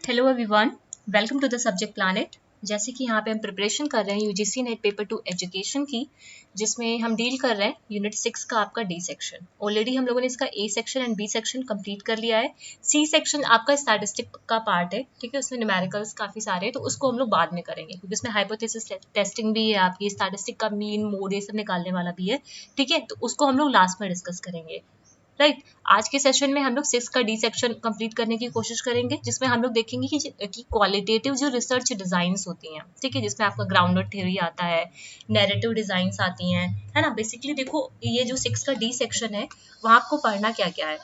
Hello everyone, welcome to the subject planet. जैसे कि यहाँ पे हम प्रिपरेशन कर रहे हैं यूजीसी नेट पेपर 2 एजुकेशन की, जिसमें हम डील कर रहे हैं यूनिट 6 का आपका डी सेक्शन। ऑलरेडी हम लोगों ने इसका A section and B section complete कर लिया है। सी सेक्शन आपका स्टैटिस्टिक का पार्ट है, ठीक है। उसमें न्यूमेरिकल्स काफ़ी सारे हैं, तो उसको हम लोग बाद में करेंगे क्योंकि इसमें हाइपोथेसिस टेस्टिंग भी है, आपकी स्टैटिस्टिक का मीन मोड ये सब निकालने वाला भी है, ठीक है। तो उसको हम लोग लास्ट में डिस्कस करेंगे, राइट। आज के सेशन में हम लोग 6 का डी सेक्शन कंप्लीट करने की कोशिश करेंगे, जिसमें हम लोग देखेंगे कि क्वालिटेटिव जो रिसर्च डिजाइंस होती हैं, ठीक है, जिसमें आपका ग्राउंडेड थ्योरी आता है, नैरेटिव डिजाइंस आती हैं, है ना। बेसिकली देखो, ये जो 6 का डी सेक्शन है वहाँ आपको पढ़ना क्या क्या है।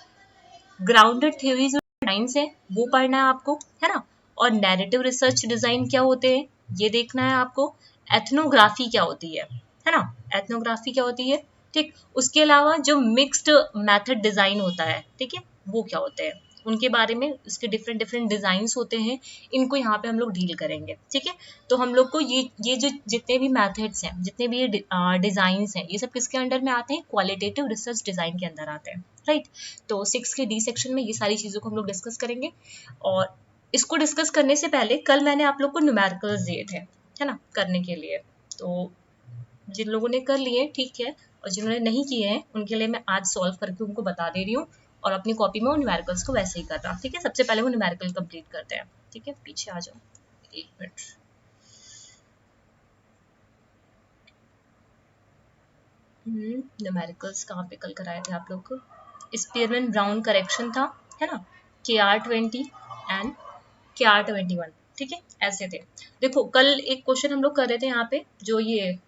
ग्राउंडेड थ्योरी जो डिजाइंस है वो पढ़ना है आपको, है ना। और नैरेटिव रिसर्च डिजाइन क्या होते हैं ये देखना है आपको। एथनोग्राफी क्या होती है ना। एथनोग्राफी क्या होती है, ठीक। उसके अलावा जो मिक्स्ड मेथड डिजाइन होता है, ठीक है, वो क्या होते हैं, उनके बारे में, उसके डिफरेंट डिफरेंट डिजाइंस होते हैं, इनको यहाँ पे हम लोग डील करेंगे, ठीक है। तो हम लोग को ये जो जितने भी मेथड्स हैं, जितने भी ये डिजाइंस हैं, ये सब किसके अंडर में आते हैं, क्वालिटेटिव रिसर्च डिजाइन के अंदर आते हैं, राइट। तो 6 के डी सेक्शन में ये सारी चीजों को हम लोग डिस्कस करेंगे। और इसको डिस्कस करने से पहले कल मैंने आप लोग को न्यूमेरिकल्स दिए थे, है ना, करने के लिए। तो जिन लोगों ने कर लिए ठीक है, और जिन्होंने नहीं किए हैं उनके लिए मैं आज सॉल्व करके उनको बता दे रही हूँ, और अपनी कॉपी में वो न्यूमेरिकल्स को वैसे ही कर रहा, ठीक है। सबसे पहले वो न्यूमेरिकल कंप्लीट करते हैं, ठीक है। पीछे आ जाओ, एक मिनट। न्यूमेरिकल्स कहाँ पे कल कराए थे आप लोग को। स्पीयरमैन ब्राउन करेक्शन था, है ना, KR20 एंड KR21, ठीक है, ऐसे थे। देखो कल एक क्वेश्चन हम लोग कर रहे थे यहाँ पे, जो ये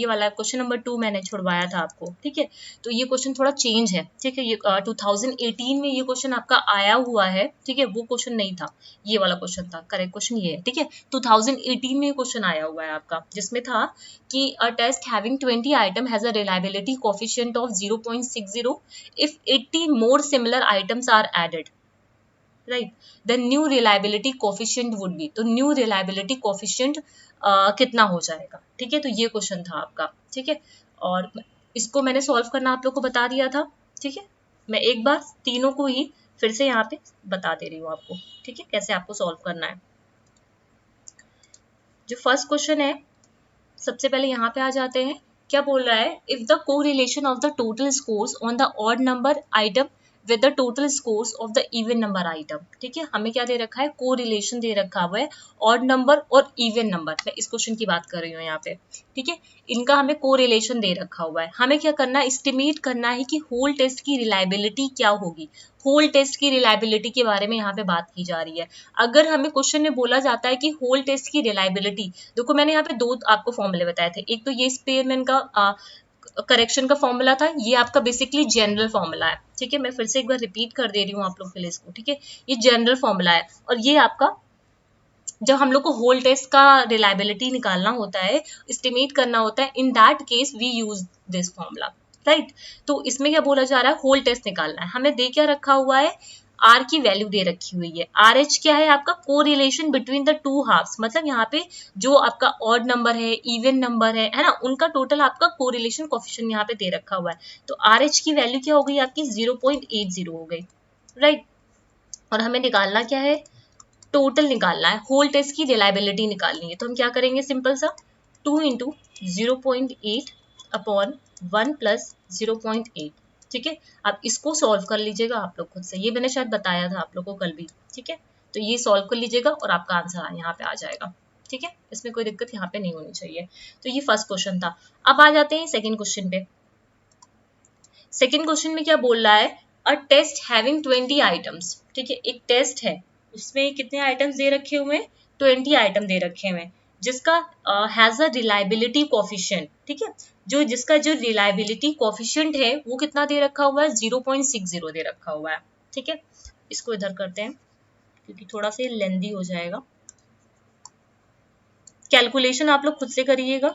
वाला क्वेश्चन नंबर 2 मैंने छुड़वाया था आपको, ठीक है। तो ये क्वेश्चन थोड़ा चेंज है, ठीक है। ये 2018 में ये क्वेश्चन आपका आया हुआ है, ठीक है। वो क्वेश्चन नहीं था, ये वाला क्वेश्चन था, करेक्ट क्वेश्चन ये है, ठीक है। 2018 में ये क्वेश्चन आया हुआ है आपका, जिसमें था कि a test having 20 item has a reliability coefficient of 0.60 if 80 more similar items are added, right. The new reliability coefficient would be, तो न्यू रिलायबिलिटी कोफिशिएंट कितना हो जाएगा, ठीक है। तो ये क्वेश्चन था आपका, ठीक है। और इसको मैंने सॉल्व करना आप लोग को बता दिया था, ठीक है। मैं एक बार तीनों को ही फिर से यहाँ पे बता दे रही हूँ आपको, ठीक है, कैसे आपको सॉल्व करना है। जो फर्स्ट क्वेश्चन है, सबसे पहले यहाँ पे आ जाते हैं। क्या बोल रहा है, if the correlation of the total scores on the odd number item with the total scores of the even number item, ठीक है। हमें क्या दे रखा है, कोरिलेशन दे रखा हुआ है ऑड नंबर और इवन नंबर। मैं इस क्वेश्चन की बात कर रही हूँ यहाँ पे, ठीक है। इनका हमें कोरिलेशन दे रखा हुआ है। हमें क्या करना है, एस्टिमेट करना है कि होल टेस्ट की रिलायबिलिटी क्या होगी। होल टेस्ट की रिलायबिलिटी के बारे में यहाँ पे बात की जा रही है। अगर हमें क्वेश्चन में बोला जाता है कि होल टेस्ट की रिलायबिलिटी, देखो मैंने यहाँ पे दो आपको फॉर्मूले बताए थे। एक तो ये स्पेयरमैन का करेक्शन का फॉर्मूला था, ये आपका बेसिकली जनरल फॉर्मूला है, ठीक है। मैं फिर से एक बार रिपीट कर दे रही हूँ आप लोग के लिए इसको, ठीक है। ये जनरल फॉर्मूला है, और ये आपका जब हम लोग को होल टेस्ट का रिलायबिलिटी निकालना होता है, एस्टिमेट करना होता है, in that case we use this formula, right. तो इसमें क्या बोला जा रहा है, होल टेस्ट निकालना है। हमें दे क्या रखा हुआ है, आर की वैल्यू दे रखी हुई है। आर एच क्या है आपका, correlation between the two halves, मतलब यहाँ पे जो आपका ऑड नंबर है, इवन नंबर है ना, उनका टोटल आपका कोरिलेशन कोफिशिएंट यहाँ पे दे रखा हुआ है। तो आर एच की वैल्यू क्या हो गई आपकी, 0.80 हो गई, राइट। और हमें निकालना क्या है, टोटल निकालना है, होल टेस्ट की रिलायबिलिटी निकालनी है। तो हम क्या करेंगे, सिंपल सा 2 इंटू 0.8 अपॉन 1 प्लस 0.8, ठीक है। आप इसको सॉल्व कर लीजिएगा आप लोग खुद से, ये मैंने शायद बताया था आप लोग को कल भी, ठीक है। तो ये सॉल्व कर लीजिएगा और आपका आंसर यहाँ पे आ जाएगा, ठीक है। इसमें कोई दिक्कत यहाँ पे नहीं होनी चाहिए। तो ये फर्स्ट क्वेश्चन था। अब आ जाते हैं सेकेंड क्वेश्चन पे। सेकेंड क्वेश्चन में क्या बोल रहा है, अ टेस्ट हैविंग 20 आइटम्स, ठीक है। एक टेस्ट है, उसमें कितने आइटम्स दे रखे हुए हैं, 20 आइटम दे रखे हुए हैं, जिसका हैज अ रिलायबिलिटी कोफिशिएंट, ठीक है। जिसका जो रिलायबिलिटी कोफिशिएंट है वो कितना दे रखा हुआ है, 0.60 दे रखा हुआ है, ठीक है। इसको इधर करते हैं क्योंकि थोड़ा सा लेंदी हो जाएगा। कैलकुलेशन आप लोग खुद से करिएगा,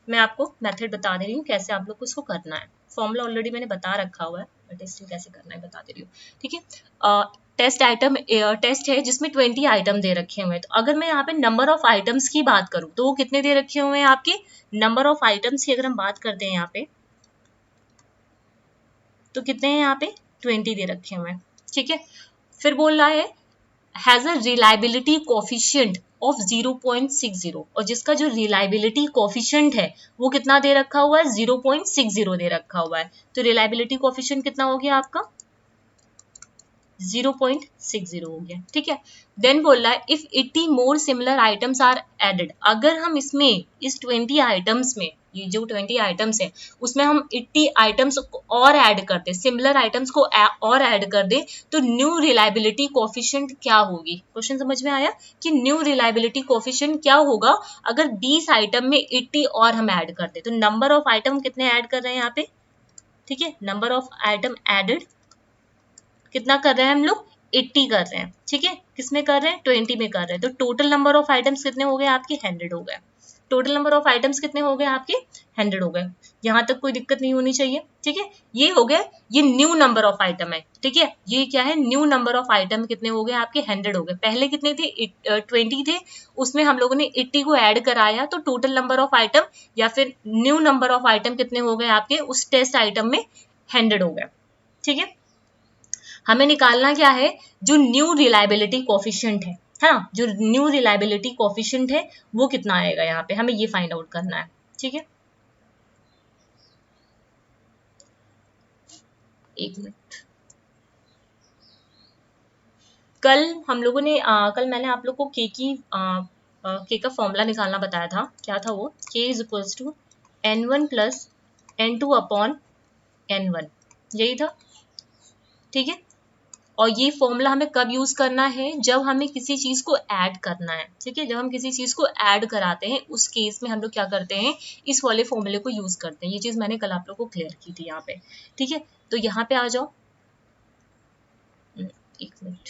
मैं आपको मेथड बता दे रही हूँ कैसे आप लोग को इसको करना है। फॉर्मूला ऑलरेडी मैंने बता रखा हुआ है, बट स्टिल कैसे करना है बता दे रही हूँ, ठीक है। टेस्ट है जिसमें 20 आइटम दे रखे हुए हैं। तो अगर मैं यहाँ पे नंबर ऑफ आइटम्स की बात करूँ तो वो कितने दे रखे हुए हैं आपके, नंबर ऑफ आइटम्स की अगर हम बात करते हैं यहाँ पे, तो कितने हैं यहाँ पे, 20 दे रखे हुए हैं, ठीक है। फिर बोल रहा है has a reliability coefficient of 0.60 और जिसका जो रिलायबिलिटी कोफिशिएंट है वो कितना दे रखा हुआ है 0.60 दे रखा हुआ है। तो रिलायबिलिटी कोफिशिएंट कितना हो गया आपका 0.60 हो गया। ठीक है, देन बोल रहा है if 80 more similar items are added, अगर हम इसमें इस 20 आइटम्स में, ये जो 20 आइटम्स है उसमें हम 80 आइटम्स और ऐड कर दे, सिमिलर आइटम्स को और ऐड कर दे, तो न्यू रिलायबिलिटी कोफिशिएंट क्या होगी। क्वेश्चन समझ में आया कि न्यू रिलायबिलिटी कोफिशिएंट क्या होगा अगर 20 आइटम में 80 और हम ऐड कर दे। तो नंबर ऑफ आइटम कितने ऐड कर रहे हैं यहाँ पे, ठीक है, नंबर ऑफ आइटम एडेड कितना कर रहे हैं हम लोग 80 कर रहे हैं। ठीक है, किसमें कर रहे हैं 20 में कर रहे हैं। तो टोटल नंबर ऑफ आइटम्स कितने हो गए आपके 100 हो गए। टोटल नंबर ऑफ आइटम्स कितने हो गए आपके 100 हो गए। यहाँ तक कोई दिक्कत नहीं होनी चाहिए। ठीक है, ये हो गए, ये न्यू नंबर ऑफ आइटम है। ठीक है, ये क्या है न्यू नंबर ऑफ आइटम कितने हो गए आपके 100 हो गए। पहले कितने थे 20 थे, उसमें हम लोगों ने 80 को ऐड कराया तो टोटल नंबर ऑफ आइटम या फिर न्यू नंबर ऑफ आइटम कितने हो गए आपके उस टेस्ट आइटम में 100 हो गए। ठीक है, हमें निकालना क्या है जो न्यू रिलायबिलिटी कोफिशिएंट है ना, जो न्यू रिलायबिलिटी कोफिशिएंट है वो कितना आएगा यहाँ पे, हमें ये फाइंड आउट करना है। ठीक है, एक मिनट। कल हम लोगों ने कल मैंने आप लोग को के का फॉर्मूला निकालना बताया था। क्या था वो, K is equals to n1 plus n2 upon n1, यही था। ठीक है, और ये फॉर्मूला हमें कब यूज करना है जब हमें किसी चीज को ऐड करना है। ठीक है, जब हम किसी चीज को ऐड कराते हैं उस केस में हम लोग क्या करते हैं इस वाले फॉर्मूले को यूज करते हैं। ये चीज मैंने कल आप लोग को क्लियर की थी यहाँ पे। ठीक है, तो यहाँ पे आ जाओ, एक मिनट,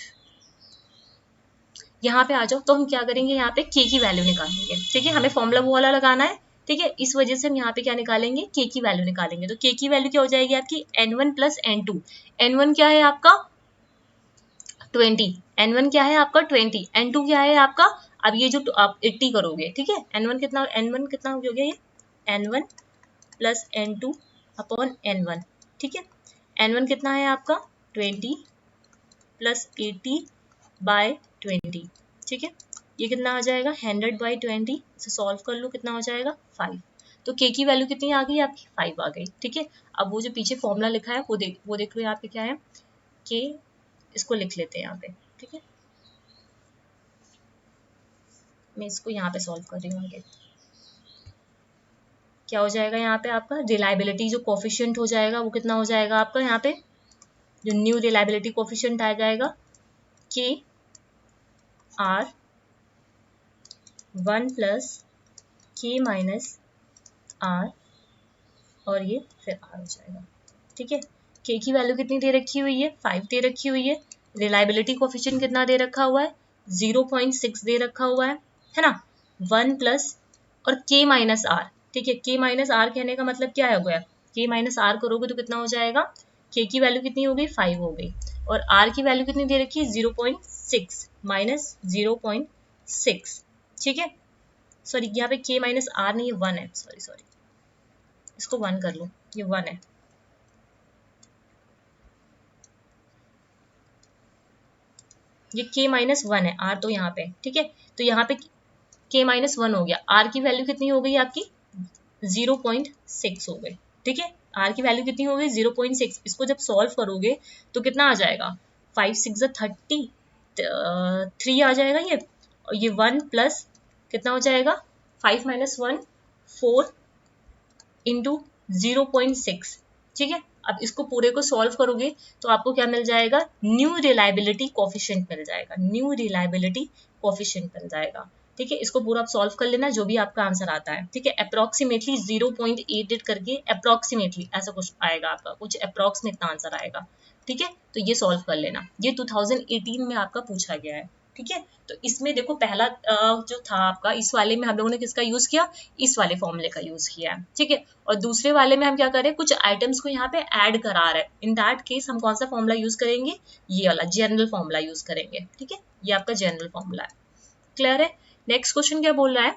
यहाँ पे आ जाओ। तो हम क्या करेंगे यहाँ पे के की वैल्यू निकालेंगे। ठीक है, हमें फॉर्मूला वो वाला लगाना है। ठीक है, इस वजह से हम यहाँ पे क्या निकालेंगे के की वैल्यू निकालेंगे। तो के की वैल्यू क्या हो जाएगी आपकी n1 प्लस n2। n1 क्या है आपका 20, n1 क्या है आपका 20, n2 क्या है आपका, अब ये जो आप 80 करोगे। ठीक है, n1 कितना हो गया ये n1 plus n2 upon n1। ठीक है, n1 कितना है आपका 20 प्लस 80 बाय 20। ठीक है, ये कितना आ जाएगा 100 बाई 20, इसे सॉल्व कर लो कितना हो जाएगा 5। तो के की वैल्यू कितनी आ गई आपकी 5 आ गई। ठीक है, अब वो जो पीछे फॉर्मूला लिखा है वो देख लो यहाँ पे क्या है के, इसको लिख लेते हैं यहाँ पे। ठीक है, मैं इसको यहाँ पे सॉल्व कर रही हूँ आगे। क्या हो जाएगा यहाँ पे आपका रिलायबिलिटी जो कोफिशिएंट हो जाएगा वो कितना हो जाएगा आपका यहाँ पे, जो न्यू रिलायबिलिटी कोफिशिएंट आ जाएगा के आर 1 प्लस के माइनस आर, और ये फिर आर हो जाएगा। ठीक है, के की वैल्यू कितनी दे रखी हुई है 5 दे रखी हुई है। रिलायबिलिटी कोफिशिएंट कितना दे रखा हुआ है 0.6 दे रखा हुआ है ना। 1 प्लस और के माइनस आर। ठीक है, के माइनस आर कहने का मतलब क्या हो गया, के माइनस आर करोगे तो कितना हो जाएगा, के की वैल्यू कितनी हो गई 5 हो गई, और आर की वैल्यू कितनी दे रखी है 0.6 माइनस 0.6। ठीक है, सॉरी यहाँ पे के माइनस आर नहीं, ये 1 है, सॉरी इसको 1 कर लो, ये 1 है। ये k माइनस 1 है, r तो यहाँ पे। ठीक है, तो यहाँ पे k माइनस 1 हो गया, r की वैल्यू कितनी हो गई आपकी 0.6 हो गई। ठीक है, r की वैल्यू कितनी हो गई 0.6। इसको जब सॉल्व करोगे तो कितना आ जाएगा 5 6 30, 3 आ जाएगा ये, और ये 1 प्लस कितना हो जाएगा 5 माइनस 1 4 इंटू 0.6। ठीक है, अब इसको पूरे को सॉल्व करोगे तो आपको क्या मिल जाएगा न्यू रिलायबिलिटी कोफिशिएंट मिल जाएगा, न्यू रिलायबिलिटी कोफिशिएंट मिल जाएगा। ठीक है, इसको पूरा आप सॉल्व कर लेना जो भी आपका आंसर आता है। ठीक है, अप्रोक्सीमेटली 0.88 करके अप्रोक्सीमेटली ऐसा कुछ आएगा आपका, कुछ अप्रोक्स में इतना आंसर आएगा। ठीक है, तो ये सॉल्व कर लेना, ये 2018 में आपका पूछा गया है। ठीक है, तो इसमें देखो पहला जो था आपका, इस वाले में हम लोगों ने किसका यूज किया, इस वाले फॉर्मूले का यूज किया है। ठीक है, और दूसरे वाले में हम क्या कर रहे हैं कुछ आइटम्स को यहाँ पे ऐड करा रहे हैं। इन दैट केस हम कौन सा फॉर्मूला यूज करेंगे, ये वाला जनरल फॉर्मूला यूज करेंगे। ठीक है, ये आपका जनरल फॉर्मूला है। क्लियर है। नेक्स्ट क्वेश्चन क्या बोल रहा है,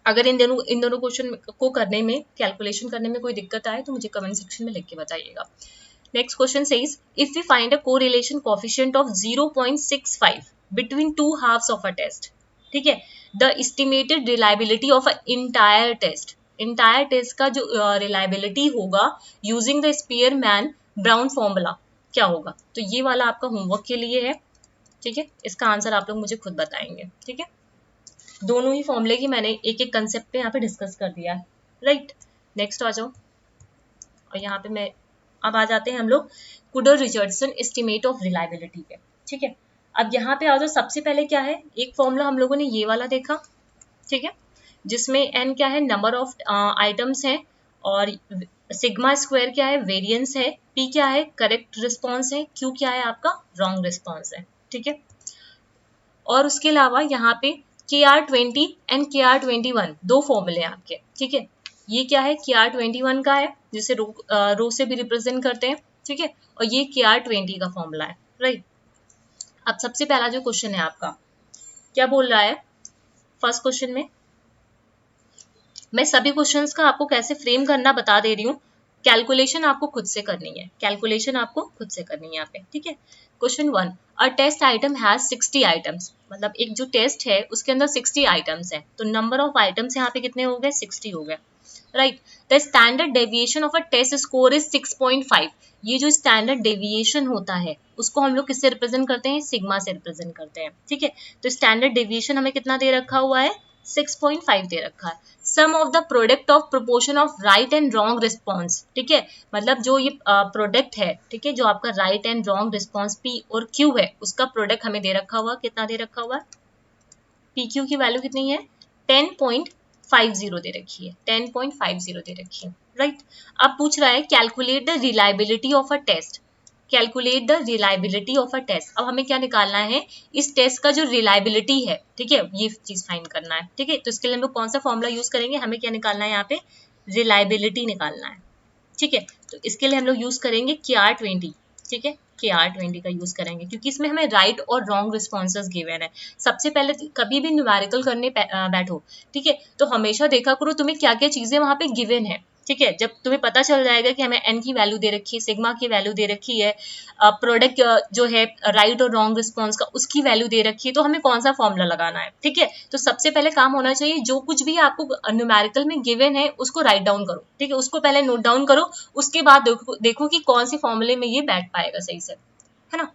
अगर इन दोनों क्वेश्चन को करने में, कैलकुलेशन करने में कोई दिक्कत आए तो मुझे कमेंट सेक्शन में लिख के बताइएगा। Next question says if we find a correlation coefficient of 0.65 between two halves of a test, ठीक है, the estimated reliability of a entire test का जो रिलायबिलिटी होगा using the Spearman Brown formula क्या होगा। तो ये वाला आपका होमवर्क के लिए है, ठीक है, इसका आंसर आप लोग मुझे खुद बताएंगे, ठीक है। दोनों ही फॉर्मूले की मैंने एक एक कंसेप्ट पे यहाँ पे डिस्कस कर दिया है, राइट। नेक्स्ट आ जाओ, और यहाँ पे मैं अब आ जाते हैं हम लोग Kudar Richardson estimate of reliability पे, ठीक है। अब यहाँ पे आ जाओ, सबसे पहले क्या है, एक फॉर्मूला हम लोगों ने ये वाला देखा, ठीक है, जिसमें एन क्या है, नंबर ऑफ आइटम्स हैं, और सिग्मा स्क्वायर क्या है, वेरिएंस है, पी क्या है, करेक्ट रिस्पॉन्स है, क्यू क्या है, आपका रॉन्ग रिस्पॉन्स है, ठीक है। और उसके अलावा यहाँ पे KR20 एंड KR21 दो फॉर्मूले हैं आपके, ठीक है। ये क्या है, KR21 का है जिसे रो से भी रिप्रेजेंट करते हैं, ठीक है, और ये KR20 का फॉर्मूला है, राइट। अब सबसे पहला जो क्वेश्चन है आपका क्या बोल रहा है, फर्स्ट क्वेश्चन में मैं सभी क्वेश्चंस का आपको कैसे फ्रेम करना बता दे रही हूँ, कैलकुलेशन आपको खुद से करनी है, कैलकुलेशन आपको खुद से करनी है यहाँ पे, ठीक है। Question 1, a test item has 60 items, मतलब एक जो टेस्ट है उसके अंदर 60 आइटम्स है, तो नंबर ऑफ आइटम्स यहाँ पे कितने हो गए, 60 हो गए, right. The standard deviation of a test score is 6.5, ये जो स्टैंडर्ड डेविएशन होता है उसको हम लोग किससे रिप्रेजेंट करते हैं, सिग्मा से रिप्रेजेंट करते हैं, ठीक है। तो स्टैंडर्ड डेविएशन हमें कितना दे रखा हुआ है, 6.5 दे रखा है। Sum of the product of proportion of right and wrong response, ठीक है, मतलब जो ये प्रोडक्ट है, ठीक है, जो आपका right and wrong response P और क्यू है उसका प्रोडक्ट हमें दे रखा हुआ, कितना दे रखा हुआ, पी क्यू की वैल्यू कितनी है, 10.50 दे रखी है, 10.50 दे रखी है, राइट। अब पूछ रहा है calculate the reliability of a test, calculate the reliability of a test. अब हमें क्या निकालना है, इस टेस्ट का जो रिलायबिलिटी है, ठीक है, ये चीज फाइंड करना है, ठीक है। तो इसके लिए हम लोग कौन सा फॉर्मूला यूज करेंगे, हमें क्या निकालना है यहाँ पे, रिलायबिलिटी निकालना है, ठीक है। तो इसके लिए हम लोग यूज करेंगे KR20, ठीक है, KR20 का यूज करेंगे क्योंकि इसमें हमें राइट और रॉन्ग रिस्पॉन्सेज गिवन है। सबसे पहले कभी भी न्यूमेरिकल करने बैठो, ठीक है, तो हमेशा देखा करो तुम्हें क्या क्या चीजें वहां पे गिवन है, ठीक है। जब तुम्हें पता चल जाएगा कि हमें एन की वैल्यू दे रखी है, सिग्मा की वैल्यू दे रखी है, प्रोडक्ट जो है राइट और रॉन्ग रिस्पॉन्स का उसकी वैल्यू दे रखी है, तो हमें कौन सा फॉर्मूला लगाना है, ठीक है। तो सबसे पहले काम होना चाहिए जो कुछ भी आपको न्यूमेरिकल में गिवन है उसको राइट डाउन करो, ठीक है, उसको पहले नोट डाउन करो, उसके बाद देखो कि कौन सी फॉर्मूले में ये बैठ पाएगा सही से, है ना।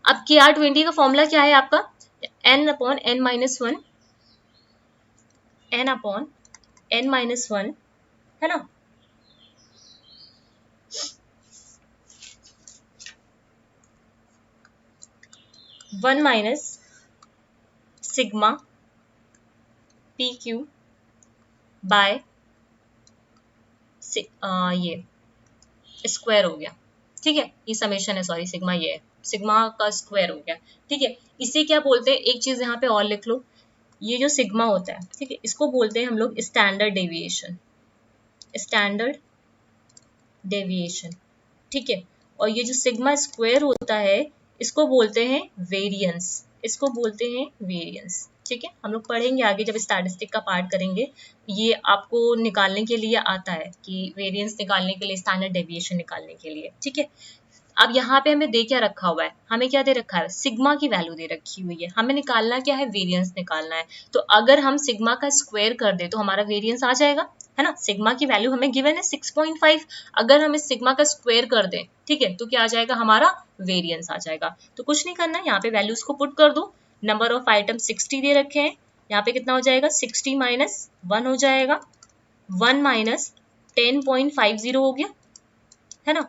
अब KR20 का फॉर्मूला क्या है आपका, n/n-1, n/n-1, है ना। 1 माइनस सिग्मा PQ बाय ये स्क्वायर हो गया, ठीक है, ये समेशन है, सॉरी सिग्मा ये है, सिग्मा का स्क्वायर हो गया, ठीक है। इसे क्या बोलते हैं, एक चीज यहाँ पे और लिख लो, ये जो सिग्मा होता है, ठीक है, इसको बोलते हैं हम लोग स्टैंडर्ड डेविएशन, स्टैंडर्ड डेविएशन, ठीक है। और ये जो सिग्मा स्क्वायर होता है इसको बोलते हैं वेरिएंस, इसको बोलते हैं वेरिएंस, ठीक है। हम लोग पढ़ेंगे आगे जब स्टैटिस्टिक का पार्ट करेंगे, ये आपको निकालने के लिए आता है कि वेरिएंस निकालने के लिए, स्टैंडर्ड डेविएशन निकालने के लिए, ठीक है। अब यहाँ पे हमें दे क्या रखा हुआ है, हमें क्या दे रखा है, सिग्मा की वैल्यू दे रखी हुई है, हमें निकालना क्या है, वेरिएंस निकालना है। तो अगर हम सिग्मा का स्क्वायर कर दे तो हमारा वेरिएंस आ जाएगा, है ना। सिग्मा की वैल्यू हमें गिवन है 6.5, अगर हम इस सिग्मा का स्क्वायर कर दें, ठीक है, तो क्या आ जाएगा, हमारा वेरिएंस आ जाएगा। तो कुछ नहीं करना, यहाँ पे वैल्यूज को पुट कर दो, नंबर ऑफ आइटम 60 दे रखे हैं, यहाँ पे कितना हो जाएगा, 60 माइनस 1 हो जाएगा, 1 माइनस 10.50 हो गया, है ना।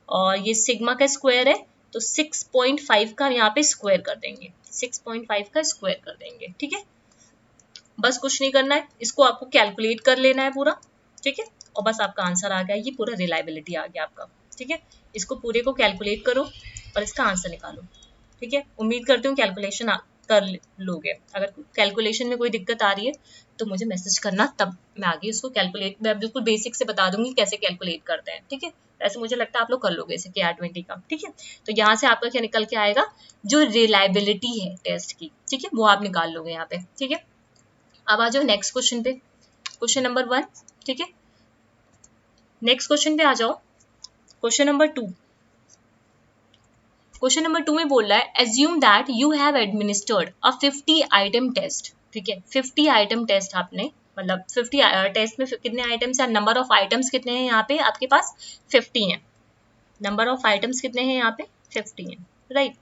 और ये सिग्मा का स्क्वायर है तो 6.5 का यहाँ पे स्क्वायर कर देंगे, 6.5 का स्क्वायर कर देंगे, ठीक है। बस कुछ नहीं करना है, इसको आपको कैलकुलेट कर लेना है पूरा, ठीक है, और बस आपका आंसर आ गया, ये पूरा रिलायबिलिटी आ गया आपका, ठीक है। इसको पूरे को कैलकुलेट करो और इसका आंसर निकालो, ठीक है। उम्मीद करती हूँ कैलकुलेशन कर लोगे, अगर कैलकुलेशन में कोई दिक्कत आ रही है तो मुझे मैसेज करना, तब मैं आगे उसको कैलकुलेट, मैं बिल्कुल बेसिक से बता दूंगी कैसे कैलकुलेट करते हैं, ठीक है। ऐसे मुझे लगता है आप लोग कर लोगे इसे KR20 का, ठीक है। तो यहाँ से आपका क्या निकल के आएगा, जो रिलायबिलिटी है टेस्ट की, ठीक है, वो आप निकाल लोगे यहाँ पे, ठीक है। अब आ जाओ नेक्स्ट क्वेश्चन पे, क्वेश्चन नंबर 1, ठीक है। नेक्स्ट क्वेश्चन पे आ जाओ, क्वेश्चन नंबर 2, क्वेश्चन नंबर 2 में बोल रहा है assume that you have administered a 50 item test, ठीक है 50 आइटम टेस्ट आपने, मतलब 50 टेस्ट में कितने आइटम्स है, नंबर ऑफ आइटम्स कितने हैं यहाँ पे आपके पास 50 हैं, नंबर ऑफ आइटम्स कितने हैं यहाँ पे 50 हैं, राइट।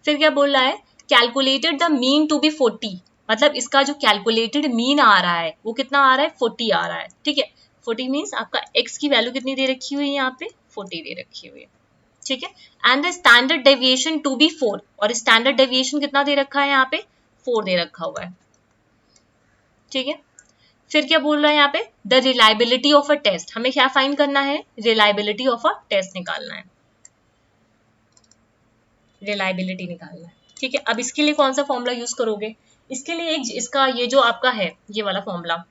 फिर क्या बोल रहा है calculated the mean to be 40, मतलब इसका जो कैलकुलेटेड मीन आ रहा है वो कितना आ रहा है 40 आ रहा है, ठीक है 40 मीन्स आपका x की वैल्यू कितनी दे रखी हुई है यहाँ पे 40 दे रखी हुई है, ठीक है। And the standard deviation to be 4, और स्टैंडर्ड डेविएशन कितना दे रखा है यहाँ पे 4 दे रखा हुआ है, ठीक है। फिर क्या बोल रहा है यहाँ पे the reliability of a test, हमें क्या फाइंड करना है, रिलायबिलिटी ऑफ अ टेस्ट निकालना है, रिलायबिलिटी निकालना है, ठीक है। अब इसके लिए कौन सा फॉर्मूला यूज करोगे, इसके लिए एक इसका ये जो आपका है ये वाला फॉर्मूला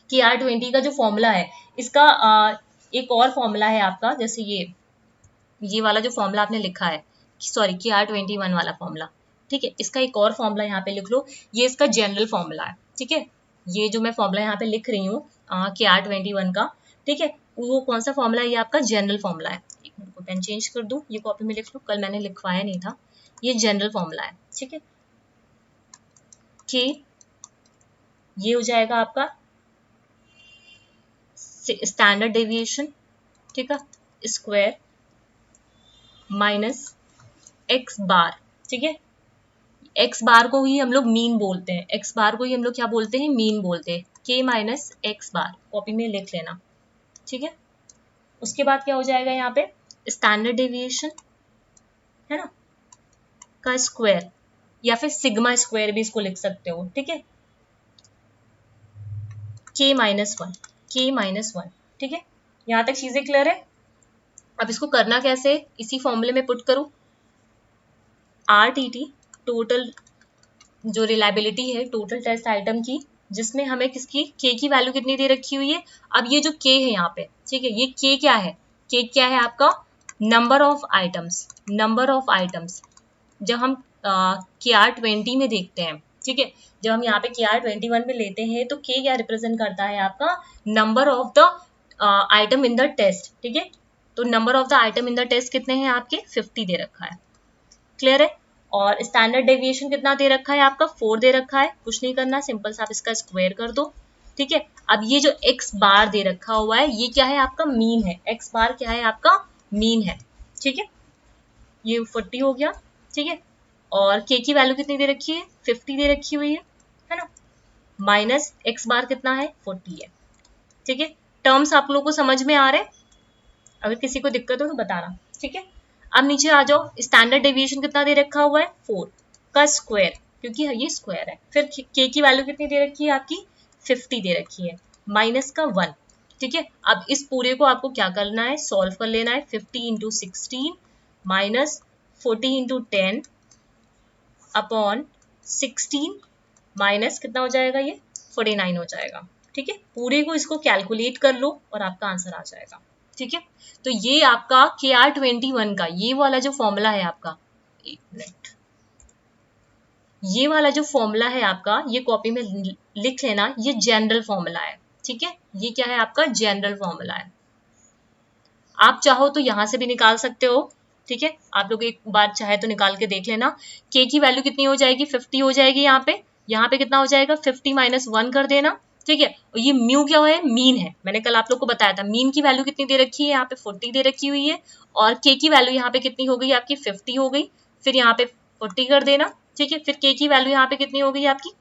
KR20 का जो फॉर्मूला है इसका एक और फॉर्मूला है आपका, जैसे ये वाला जो फॉर्मूला आपने लिखा है, सॉरी KR21 वाला फॉर्मूला, ठीक है, इसका एक और फॉर्मूला यहाँ पे लिख लो, ये इसका जनरल फॉर्मूला है, ठीक है। ये जो मैं फॉर्मूला यहाँ पे लिख रही हूँ KR21 का, ठीक है, वो कौन सा फॉर्मूला है, ये आपका जनरल फॉर्मूला है। एक मिनट को पेन चेंज कर दूं, ये कॉपी में लिख लो, कल मैंने लिखवाया नहीं था, ये जनरल फॉर्मूला है, ठीक है। कि ये हो जाएगा आपका स्टैंडर्ड डेविएशन, ठीक है, स्क्वायर माइनस एक्स बार, ठीक है, एक्स बार को ही हम लोग मीन बोलते हैं, एक्स बार को ही हम लोग क्या बोलते हैं, मीन बोलते हैं, के माइनस एक्स बार, कॉपी में लिख लेना, ठीक है। उसके बाद क्या हो जाएगा यहाँ पे स्टैंडर्ड डेविएशन है ना का स्क्वायर, या फिर सिग्मा स्क्वायर भी इसको लिख सकते हो, ठीक है, के माइनस वन, के माइनस वन, ठीक है। यहाँ तक चीजें क्लियर है। अब इसको करना कैसे, इसी फॉर्मूले में पुट करो, RTT टोटल जो रिलायबिलिटी है टोटल टेस्ट आइटम की, जिसमें हमें किसकी के की वैल्यू कितनी दे रखी हुई है, अब ये जो के है यहाँ पे, ठीक है, ये के क्या है, के क्या है आपका number of items, number of items. जब हम KR20 में देखते हैं, ठीक है, जब हम यहाँ पे KR21 में लेते हैं तो के क्या रिप्रेजेंट करता है आपका number of the item in the test, ठीक है। तो number of the item in the test कितने हैं आपके 50 दे रखा है, क्लियर है। और स्टैंडर्ड डेविएशन कितना दे रखा है आपका 4 दे रखा है, कुछ नहीं करना, सिंपल सा आप इसका स्क्वायर कर दो, ठीक है। अब ये जो एक्स बार दे रखा हुआ है ये क्या है आपका मीन है, एक्स बार क्या है आपका मीन है, ठीक है, ये 40 हो गया, ठीक है। और के की वैल्यू कितनी दे रखी है 50 दे रखी हुई है ना, माइनस एक्स बार कितना है 40 है, ठीक है। टर्म्स आप लोगों को समझ में आ रहे हैं, अगर किसी को दिक्कत हो तो बताना, ठीक है। अब नीचे आ जाओ, स्टैंडर्ड डेविएशन कितना दे रखा हुआ है 4 का स्क्वायर, क्योंकि ये स्क्वायर है, फिर के की वैल्यू कितनी दे रखी है आपकी 50 दे रखी है, माइनस का 1, ठीक है। अब इस पूरे को आपको क्या करना है सॉल्व कर लेना है, 50 into 16 minus 40 into 10 upon 16 minus कितना हो जाएगा ये 49 हो जाएगा, ठीक है। पूरे को इसको कैलकुलेट कर लो और आपका आंसर आ जाएगा, ठीक है। तो ये आपका KR21 का ये वाला जो फॉर्मूला है आपका, एक मिनट, ये वाला जो फॉर्मूला है आपका ये कॉपी में लिख लेना, ये जनरल फॉर्मूला है, ठीक है, ये क्या है आपका जनरल फॉर्मूला है। आप चाहो तो यहां से भी निकाल सकते हो, ठीक है, आप लोग एक बार चाहे तो निकाल के देख लेना, के की वैल्यू कितनी हो जाएगी 50 हो जाएगी, यहाँ पे कितना हो जाएगा 50 माइनस 1 कर देना, ठीक है। और ये म्यू क्या है मीन है, मैंने कल आप लोग को बताया था, मीन की वैल्यू कितनी दे रखी है यहाँ पे 40 दे रखी हुई है, और के की वैल्यू यहाँ पे कितनी हो गई आपकी 50 हो गई, फिर यहाँ पे 40 कर देना, ठीक है, फिर के की वैल्यू यहाँ पे कितनी हो गई आपकी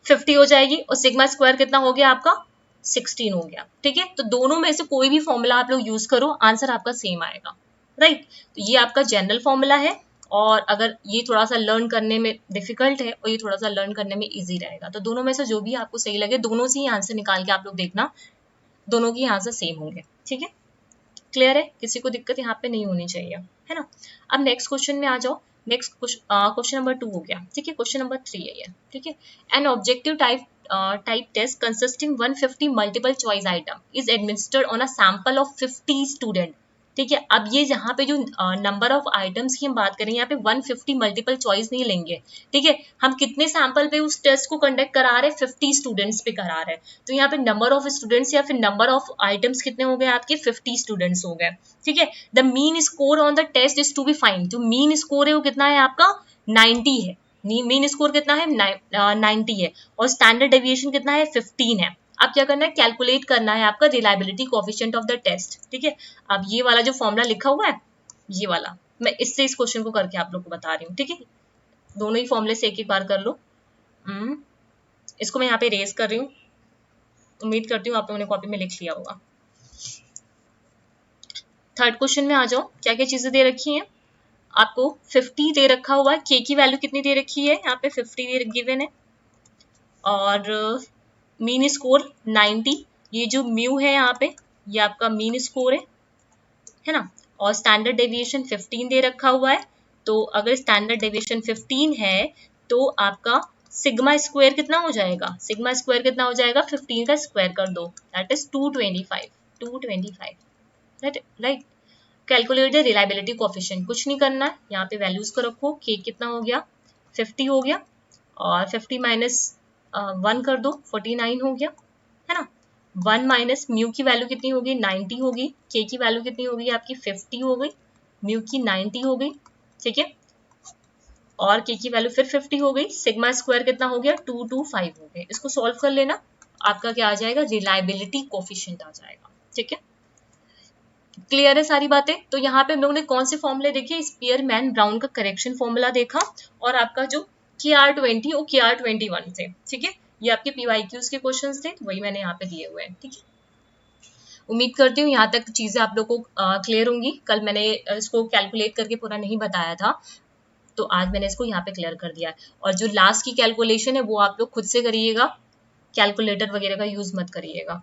50 हो जाएगी, और सिग्मा स्क्वायर कितना हो गया आपका 16 हो गया, ठीक है। तो दोनों में से कोई भी फॉर्मूला आप लोग यूज करो आंसर आपका सेम आएगा, राइट। तो ये आपका जनरल फॉर्मूला है, और अगर ये थोड़ा सा लर्न करने में डिफिकल्ट है और ये थोड़ा सा लर्न करने में इजी रहेगा, तो दोनों में से जो भी आपको सही लगे दोनों से ही आंसर निकाल के आप लोग देखना, दोनों के आंसर सेम होंगे, ठीक है, क्लियर है, किसी को दिक्कत यहाँ पे नहीं होनी चाहिए, है ना। अब नेक्स्ट क्वेश्चन में आ जाओ, नेक्स्ट क्वेश्चन नंबर 2 हो गया, ठीक है, क्वेश्चन नंबर 3 है ये, ठीक है। An objective type test consisting 150 multiple choice item is administered on a sample of 50 student, ठीक है। अब ये यहाँ पे जो नंबर ऑफ आइटम्स की हम बात करें, यहाँ पे 150 मल्टीपल चॉइस नहीं लेंगे, ठीक है। हम कितने सैंपल पे उस टेस्ट को कंडक्ट करा रहे हैं, 50 स्टूडेंट्स पे करा रहे हैं, तो यहाँ पे नंबर ऑफ स्टूडेंट्स या फिर नंबर ऑफ आइटम्स कितने हो गए आपके, 50 स्टूडेंट्स हो गए, ठीक है। The mean score on the test is to be find, जो मीन स्कोर है वो कितना है आपका, 90 है। मीन स्कोर कितना है, 90 है, और स्टैंडर्ड डेविएशन कितना है, 15 है। अब क्या करना है, कैलकुलेट करना है आपका reliability coefficient of the test, ठीक है। अब ये वाला जो फॉर्मूला लिखा हुआ है, ये वाला मैं इससे इस क्वेश्चन को करके आप लोग को बता रही हूँ, ठीक है। दोनों ही फॉर्मूले से एक एक बार कर लो। इसको मैं यहाँ पे रेज कर रही हूँ, उम्मीद करती हूँ आप लोगों ने कॉपी में लिख लिया होगा। थर्ड क्वेश्चन में आ जाओ, क्या क्या चीजें दे रखी हैं आपको, 50 दे रखा हुआ है, के की वैल्यू कितनी दे रखी है, यहाँ पे 50 गिवन है, और मीन स्कोर 90, ये जो म्यू है यहाँ पे ये आपका मीन स्कोर है ना, और स्टैंडर्ड डेविएशन 15 दे रखा हुआ है। तो अगर स्टैंडर्ड डेविएशन 15 है तो आपका सिग्मा स्क्वायर कितना हो जाएगा, सिग्मा स्क्वायर कितना हो जाएगा, 15 का स्क्वायर कर दो, that is 225 right. Calculate the reliability coefficient, कुछ नहीं करना है, यहाँ पे वैल्यूज को रखो, के कितना हो गया, 50 हो गया, और 50 माइनस 1 कर दो, 49 हो गया, है ना। 1 माइनस म्यू की वैल्यू कितनी होगी, 90 होगी, के की वैल्यू कितनी होगी आपकी, 50 हो गई, म्यू की 90 हो गई, ठीक है, और के की वैल्यू फिर 50 हो गई, सिग्मा स्क्वायर कितना हो गया, 225 हो गए। इसको सॉल्व कर लेना, आपका क्या आ जाएगा, रिलायबिलिटी कोएफिशिएंट आ जाएगा, ठीक है। क्लियर है सारी बातें। तो यहाँ पे हम लोगों ने कौन से फॉर्मूले देखे, स्पीयरमैन ब्राउन का करेक्शन फॉर्मूला देखा, और आपका जो KR20 और KR21 से, ठीक है, ये आपके PYQs के क्वेश्चंस थे, वही मैंने यहाँ पे दिए हुए हैं, ठीक है। उम्मीद करती हूँ यहाँ तक चीजें आप लोगों को क्लियर होंगी। कल मैंने इसको कैलकुलेट करके पूरा नहीं बताया था, तो आज मैंने इसको यहाँ पे क्लियर कर दिया है। और जो लास्ट की कैलकुलेशन है वो आप लोग खुद से करिएगा, कैलकुलेटर वगैरह का यूज मत करिएगा,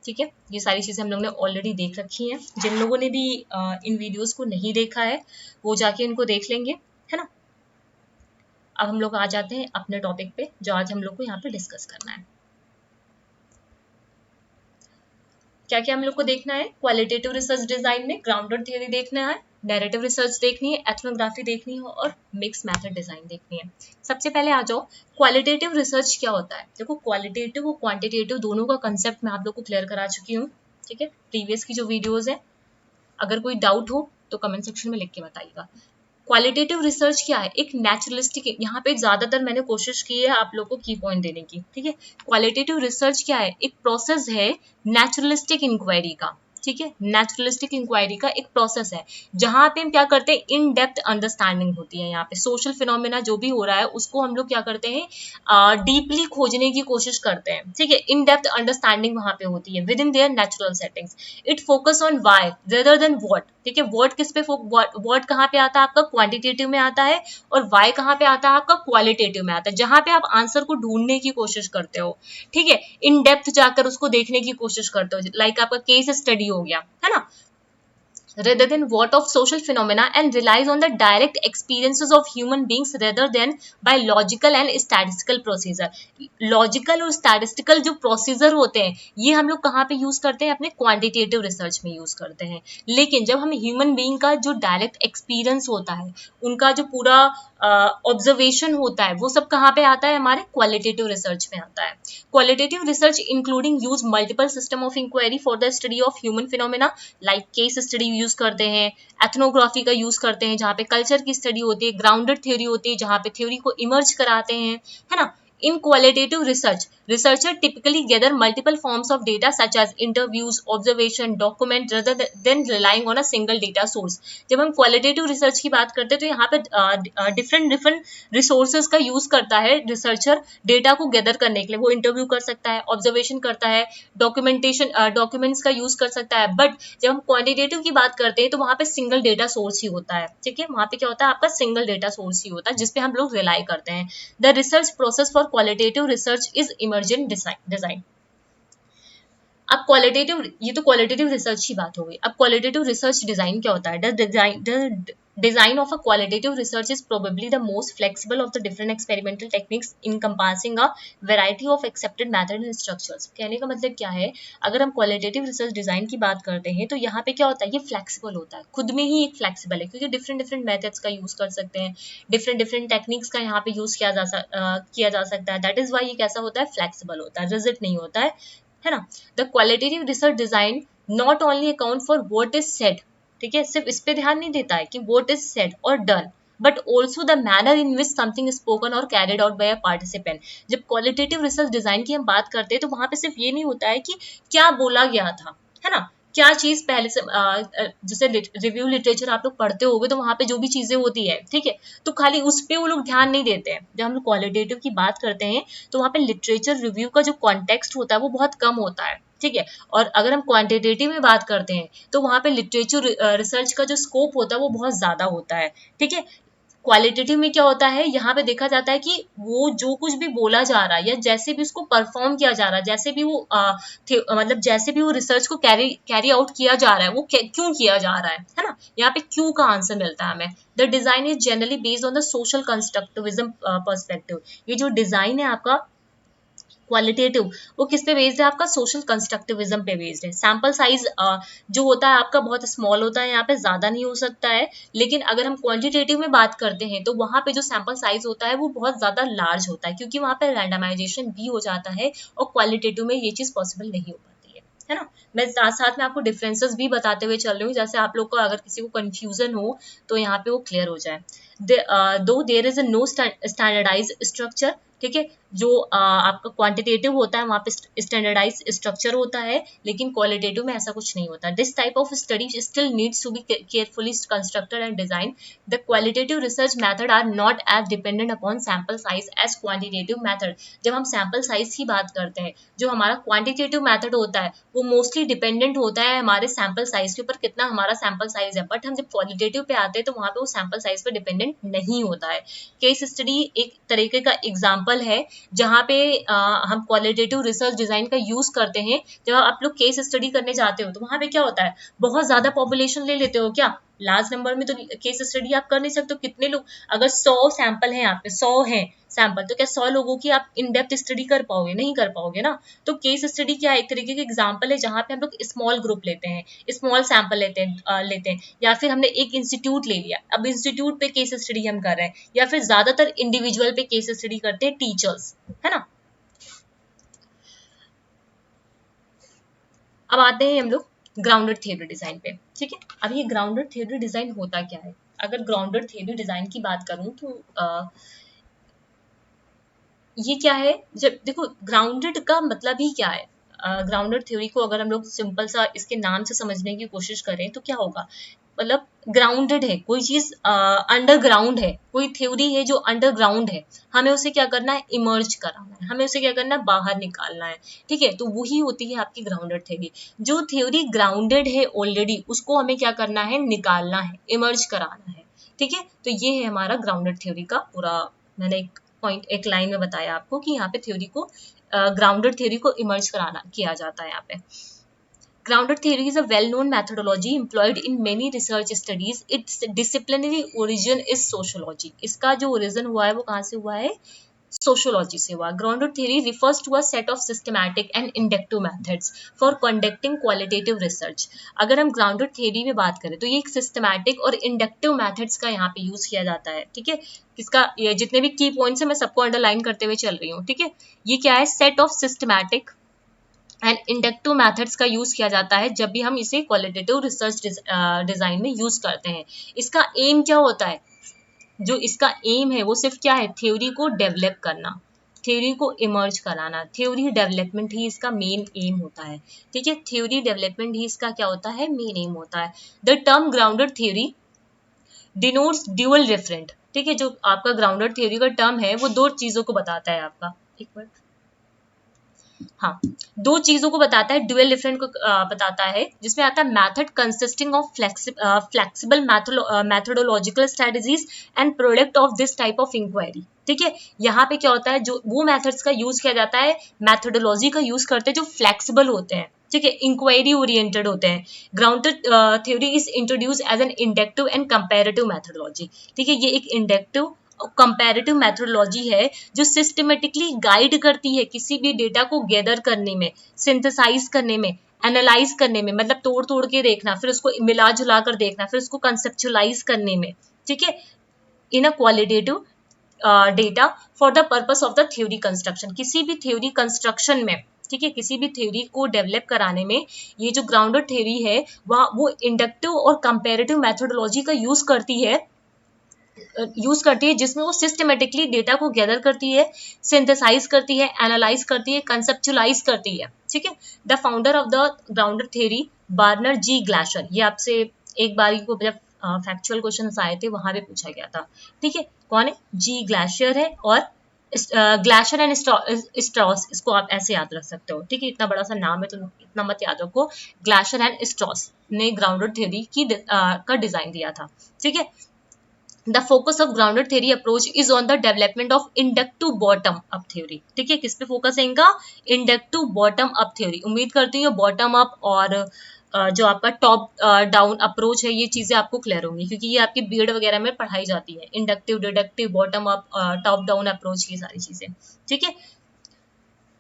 ठीक है। ये सारी चीजें हम लोग ने ऑलरेडी देख रखी हैं, जिन लोगों ने भी इन वीडियोस को नहीं देखा है वो जाके इनको देख लेंगे, है ना। अब हम लोग आ जाते हैं अपने टॉपिक पे, जो आज हम लोग को यहाँ पे डिस्कस करना है। क्या क्या हम लोग को देखना है, क्वालिटेटिव रिसर्च डिजाइन में ग्राउंडेड थ्योरी देखना है, नैरेटिव रिसर्च देखनी है, एथनोग्राफी देखनी है, और मिक्स मेथड डिजाइन देखनी है। सबसे पहले आ जाओ, क्वालिटेटिव रिसर्च क्या होता है। देखो, क्वालिटेटिव और क्वांटिटेटिव दोनों का कंसेप्ट मैं आप लोग को क्लियर करा चुकी हूँ, ठीक है, प्रीवियस की जो वीडियोज है। अगर कोई डाउट हो तो कमेंट सेक्शन में लिख के बताइएगा। क्वालिटेटिव रिसर्च क्या है, एक नेचुरलिस्टिक, यहाँ पे ज्यादातर मैंने कोशिश की है आप लोग को की पॉइंट देने की, ठीक है। क्वालिटेटिव रिसर्च क्या है, एक प्रोसेस है नेचुरलिस्टिक इंक्वायरी का, ठीक है। नेचुरलिस्टिक इंक्वायरी का एक प्रोसेस है जहां पे हम क्या करते हैं, इन डेप्थ अंडरस्टैंडिंग होती है। यहाँ पे सोशल फिनोमेना जो भी हो रहा है उसको हम लोग क्या करते हैं, डीपली खोजने की कोशिश करते हैं, ठीक है। इन डेप्थ अंडरस्टैंडिंग वहां पे होती है within their natural settings. It focus on why rather than what, ठीक है। व्हाट किस पे, व्हाट कहाँ पे आता है आपका, क्वांटिटेटिव में आता है, और वाई कहाँ पे आता है आपका, क्वालिटेटिव में आता है, जहां पे आप आंसर को ढूंढने की कोशिश करते हो, ठीक है। इन डेप्थ जाकर उसको देखने की कोशिश करते हो, लाइक आपका केस स्टडी हो गया, है ना, rather than what of social phenomena, and relies on the direct experiences of human beings rather than by logical and statistical procedure। Logical और स्टैटिस्टिकल जो प्रोसीजर होते हैं ये हम लोग कहाँ पे यूज करते हैं, अपने क्वांटिटेटिव रिसर्च में यूज करते हैं। लेकिन जब हम ह्यूमन बीइंग का जो डायरेक्ट एक्सपीरियंस होता है, उनका जो पूरा ऑब्जर्वेशन होता है, वो सब कहाँ पे आता है, हमारे क्वालिटेटिव रिसर्च में आता है। Qualitative research including use multiple system of inquiry for the study of human phenomena, like case study use करते हैं, एथनोग्राफी का यूज करते हैं जहाँ पे कल्चर की स्टडी होती है, ग्राउंडेड थ्योरी होती है जहाँ पे थ्योरी को इमर्ज कराते हैं, है ना। In qualitative research, researcher typically gather multiple forms of data such as interviews, observation, document rather than relying on a single data source। जब हम qualitative research की बात करते हैं तो यहाँ पे different resources का यूज करता है रिसर्चर डेटा को गैदर करने के लिए। वो इंटरव्यू कर सकता है, ऑब्जर्वेशन करता है, डॉक्यूमेंट्स का यूज कर सकता है। बट जब हम क्वांटिटेटिव की बात करते हैं तो वहाँ पे सिंगल डेटा सोर्स ही होता है, ठीक है। वहाँ पे क्या होता है, आपका सिंगल डेटा सोर्स ही होता है जिसपे हम लोग रिलाई करते हैं। The research process for qualitative research is emergent design. अब क्वालिटेटिव, ये तो क्वालिटेटिव रिसर्च की बात हो गई। अब क्वालिटेटिव रिसर्च डिजाइन क्या होता है, Design of a qualitative research is probably the most flexible of the different experimental techniques encompassing a variety of accepted method and structures. कहने का मतलब क्या है, अगर हम क्वालिटेटिव रिसर्च डिजाइन की बात करते हैं तो यहाँ पे क्या होता है, ये फ्लेक्सिबल होता है, खुद में ही एक फ्लेक्सिबल है, क्योंकि डिफरेंट डिफरेंट मेथड्स का यूज कर सकते हैं, डिफरेंट डिफरेंट टेक्निक्स का यहाँ पे यूज किया जा सकता है. दैट इज वाई ये कैसा होता है, फ्लेक्सिबल होता है, रिजिड नहीं होता है ना. The qualitative research design not only account for what is said, ठीक है, सिर्फ इस पे ध्यान नहीं देता है कि व्हाट इज सेड और done, but also the manner in which something spoken और carried out by a participant. जब क्वालिटेटिव रिसर्च डिजाइन की हम बात करते हैं तो वहां पे सिर्फ ये नहीं होता है कि क्या बोला गया था, है ना, क्या चीज पहले से जैसे रिव्यू लिटरेचर आप लोग पढ़ते होगे तो वहां पे जो भी चीजें होती है, ठीक है, तो खाली उस पे वो लोग ध्यान नहीं देते हैं. जब हम लोग क्वालिटेटिव की बात करते हैं तो वहां पे लिटरेचर रिव्यू का जो कॉन्टेक्स्ट होता है वो बहुत कम होता है, ठीक है. और अगर हम क्वांटिटेटिव में बात करते हैं तो वहां पे लिटरेचर रिसर्च का जो स्कोप होता है वो बहुत ज्यादा होता है, ठीक है. क्वालिटेटिव में क्या होता है, यहाँ पे देखा जाता है कि वो जो कुछ भी बोला जा रहा है या जैसे भी उसको परफॉर्म किया जा रहा है, जैसे भी वो मतलब जैसे भी वो रिसर्च को कैरी आउट किया जा रहा है, वो क्यों किया जा रहा है ना, यहाँ पे क्यों का आंसर मिलता है हमें. The design is generally based on the social constructivism perspective. ये जो डिजाइन है आपका क्वालिटेटिव, वो किस पे बेस्ड है, आपका सोशल कंस्ट्रक्टिविज्म पे बेस्ड है. सैंपल साइज जो होता है आपका बहुत स्मॉल होता है, यहाँ पे ज्यादा नहीं हो सकता है. लेकिन अगर हम क्वांटिटेटिव में बात करते हैं तो वहां पे जो सैंपल साइज होता है वो बहुत ज्यादा लार्ज होता है, क्योंकि वहां पे रैंडमाइजेशन भी हो जाता है, और क्वालिटेटिव में ये चीज पॉसिबल नहीं हो पाती है ना. मैं साथ साथ में आपको डिफरेंसेस भी बताते हुए चल रही हूँ, जैसे आप लोग को अगर किसी को कंफ्यूजन हो तो यहाँ पे वो क्लियर हो जाए. Though there is no standardise structure, ठीक है, जो आपका क्वांटिटेटिव होता है वहां पे स्टैंडर्डाइज स्ट्रक्चर होता है, लेकिन क्वालिटेटिव में ऐसा कुछ नहीं होता. This type of study still needs to be carefully constructed and design. The qualitative research method are not as dependent upon sample size as quantitative method. जब हम सैंपल साइज की बात करते हैं, जो हमारा क्वांटिटेटिव मेथड होता है वो मोस्टली डिपेंडेंट होता है हमारे सैंपल साइज के ऊपर, कितना हमारा सैंपल साइज है. बट हम जब क्वालिटेटिव पे आते हैं तो वहां पे वो सैंपल साइज पे डिपेंडेंट नहीं होता है. केस स्टडी एक तरीके का एग्जाम्पल है जहाँ पे हम क्वालिटेटिव रिसर्च डिजाइन का यूज करते हैं. जब आप लोग केस स्टडी करने जाते हो तो वहां पे क्या होता है, बहुत ज्यादा पॉपुलेशन ले लेते हो, क्या लार्ज नंबर में तो केस स्टडी आप कर नहीं सकते. कितने लोग, अगर 100 सैंपल हैं, आप पे 100 हैं सैंपल, तो क्या 100 लोगों की आप इन डेप्थ स्टडी कर पाओगे, नहीं कर पाओगे ना. तो केस स्टडी क्या एक तरीके का एग्जांपल है जहाँ पे हम लोग स्मॉल ग्रुप लेते हैं, स्मॉल सैंपल लेते हैं, या फिर हमने एक इंस्टीट्यूट ले लिया, अब इंस्टीट्यूट पे केस स्टडी हम कर रहे हैं, या फिर ज्यादातर इंडिविजुअल पे केस स्टडी करते हैं टीचर्स, है ना. अब आते हैं हम लोग ग्राउंडेड थ्योरी डिजाइन पे, ठीक है. अब ये ग्राउंडेड थ्योरी डिजाइन होता क्या है. अगर ग्राउंडेड थ्योरी डिजाइन की बात करूं तो ये क्या है, जब देखो ग्राउंडेड का मतलब ही क्या है. ग्राउंडेड थ्योरी को अगर हम लोग सिंपल सा इसके नाम से समझने की कोशिश करें तो क्या होगा, मतलब ग्राउंडेड है, कोई चीज अंडरग्राउंड है, कोई थ्योरी है जो अंडरग्राउंड है, हमें उसे क्या करना है, इमर्ज कराना है, हमें उसे क्या करना है, बाहर निकालना है, ठीक है. तो वही होती है आपकी ग्राउंडेड थ्योरी. जो थ्योरी ग्राउंडेड है ऑलरेडी, उसको हमें क्या करना है, निकालना है, इमर्ज कराना है, ठीक है. तो ये है हमारा ग्राउंडेड थ्योरी का पूरा, मैंने एक पॉइंट एक लाइन में बताया आपको कि यहाँ पे थ्योरी को ग्राउंडेड थ्योरी को इमर्ज कराना किया जाता है यहाँ पे. Grounded theory is a well-known methodology employed in many research studies. Its disciplinary origin is sociology. इसका जो origin हुआ है वो कहाँ से हुआ है, sociology से हुआ. Grounded theory refers to a set of systematic and inductive methods for conducting qualitative research. अगर हम grounded theory में बात करें तो ये एक systematic और inductive methods का यहाँ पे यूज किया जाता है, ठीक है. इसका ये जितने भी की पॉइंट्स है मैं सबको अंडरलाइन करते हुए चल रही हूँ, ठीक है. ये क्या है, set of systematic and inductive methods का यूज किया जाता है जब भी हम इसे क्वालिटेटिव रिसर्च डिजाइन में यूज करते हैं. इसका एम क्या होता है, जो इसका एम है वो सिर्फ क्या है, थ्योरी को डेवलप करना, थ्योरी को इमर्ज कराना, थ्योरी डेवलपमेंट ही इसका मेन एम होता है, ठीक है. थ्योरी डेवलपमेंट ही इसका क्या होता है, मेन एम होता है. The term grounded theory denotes dual referent, ठीक है. जो आपका ग्राउंडेड थ्योरी का टर्म है वो दो चीजों को बताता है आपका, एक मिनट, हाँ, दो चीजों को बताता है, ड्यूअल डिफरेंट को बताता है, जिसमें आता है method consisting of flexible methodological strategies and product of this type of inquiry, ठीक है. यहाँ पे क्या होता है, जो वो मेथड्स का यूज किया जाता है, मैथोडोलॉजी का यूज करते हैं जो फ्लेक्सिबल होते हैं, ठीक है, इंक्वायरी ओरिएंटेड होते हैं। Grounded theory is introduce as an inductive and comparative methodology. ठीक है, ये एक इंडक्टिव कंपैरेटिव मेथोडोलॉजी है जो सिस्टमेटिकली गाइड करती है किसी भी डेटा को गैदर करने में, सिंथेसाइज करने में, एनालाइज करने में, मतलब तोड़ तोड़ के देखना, फिर उसको मिला जुला कर देखना, फिर उसको कंसेप्चुलाइज करने में। ठीक है, in a qualitative data for the purpose of the theory construction. किसी भी थ्योरी कंस्ट्रक्शन में, ठीक है, किसी भी थ्योरी को डेवलप कराने में ये जो ग्राउंडेड थ्योरी है वह वो इंडक्टिव और कंपैरेटिव मेथोडोलॉजी का यूज करती है जिसमें वो सिस्टमेटिकली डेटा को गैदर करती है, सिंथेसाइज करती है, एनालाइज करती है, कंसेप्चुलाइज करती है। ठीक है, the founder of the grounded theory Barney G Glaser, ये आपसे एक बार को जब फैक्चुअल क्वेश्चन आए थे वहां पे पूछा गया था। ठीक है, कौन है? जी ग्लाशर है, और ग्लाशर एंड स्ट्रॉस, इसको आप ऐसे याद रख सकते हो। ठीक है, इतना बड़ा सा नाम है तो इतना मत याद रखो। ग्लाशर एंड स्ट्रॉस ने ग्राउंडेड थ्योरी का डिजाइन दिया था। ठीक है, the focus of grounded theory approach is on the development of inductive bottom up theory. ठीक है, किस पे फोकस है इनका? Inductive bottom up theory. उम्मीद करती हूँ बॉटम अप और जो आपका टॉप डाउन अप्रोच है ये चीजें आपको क्लियर होंगी, क्योंकि ये आपकी बीएड वगैरह में पढ़ाई जाती है। Inductive, deductive, bottom up, top down approach, ये सारी चीजें। ठीक है,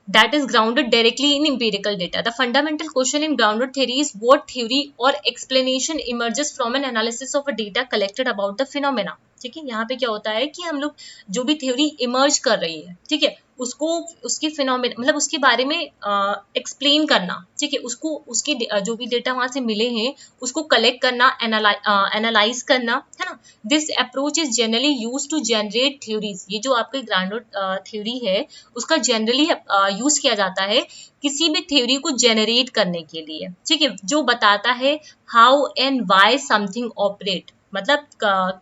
that is grounded directly in empirical data. The fundamental question in grounded theory is what theory or explanation emerges from an analysis of a data collected about the phenomena. ठीक है, यहाँ पे क्या होता है कि हम लोग जो भी थ्योरी इमर्ज कर रही है, ठीक है, उसको उसकी फिनोमेना मतलब उसके बारे में एक्सप्लेन करना। ठीक है, उसको उसके जो भी डेटा वहां से मिले हैं उसको कलेक्ट करना, एनालाइज करना, है ना। This approach is generally use to generate theories. ये जो आपकी ग्राउंडेड थ्योरी है उसका जनरली यूज किया जाता है किसी भी थ्योरी को जनरेट करने के लिए। ठीक है, जो बताता है how and why something operate, मतलब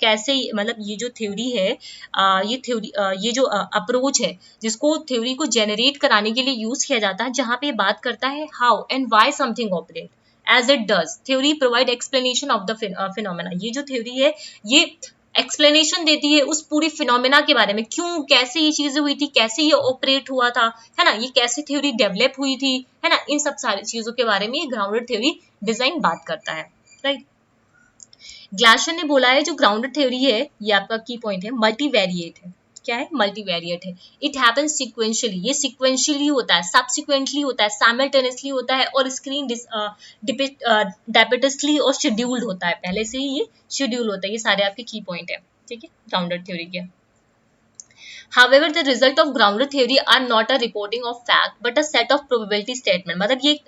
कैसे, मतलब ये जो थ्योरी है, ये जो अप्रोच है जिसको थ्योरी को जनरेट कराने के लिए यूज किया जाता है, जहां पे ये बात करता है how and why something operate as it does. Theory provide explanation of the phenomena. ये जो थ्योरी है ये एक्सप्लेनेशन देती है उस पूरी फिनोमेना के बारे में, क्यों, कैसे ये चीजें हुई थी, कैसे ये ऑपरेट हुआ था, है ना, ये कैसे थ्योरी डेवलप हुई थी, है ना, इन सब सारी चीजों के बारे में ये ग्राउंडेड थ्योरी डिजाइन बात करता है। राइट, ग्लाशर ने बोला है जो ग्राउंडेड थ्योरी है ये आपका की पॉइंट है, मल्टीवेरिएट है। क्या है? मल्टीवेरिएट है। इट हैपेंस सिक्वेंशियली, ये सिक्वेंशियली होता है, सब्सिक्वेंटली होता है, साइमल्टेनियसली होता है, और स्क्रीन डेपिटसली और शेड्यूल्ड होता है, पहले से ही ये शेड्यूल होता है। ये सारे आपके की पॉइंट है, ठीक है, ग्राउंडेड थ्योरी के। However, the result of grounded theory are not a reporting of fact, but a set of probability statement. मतलब ये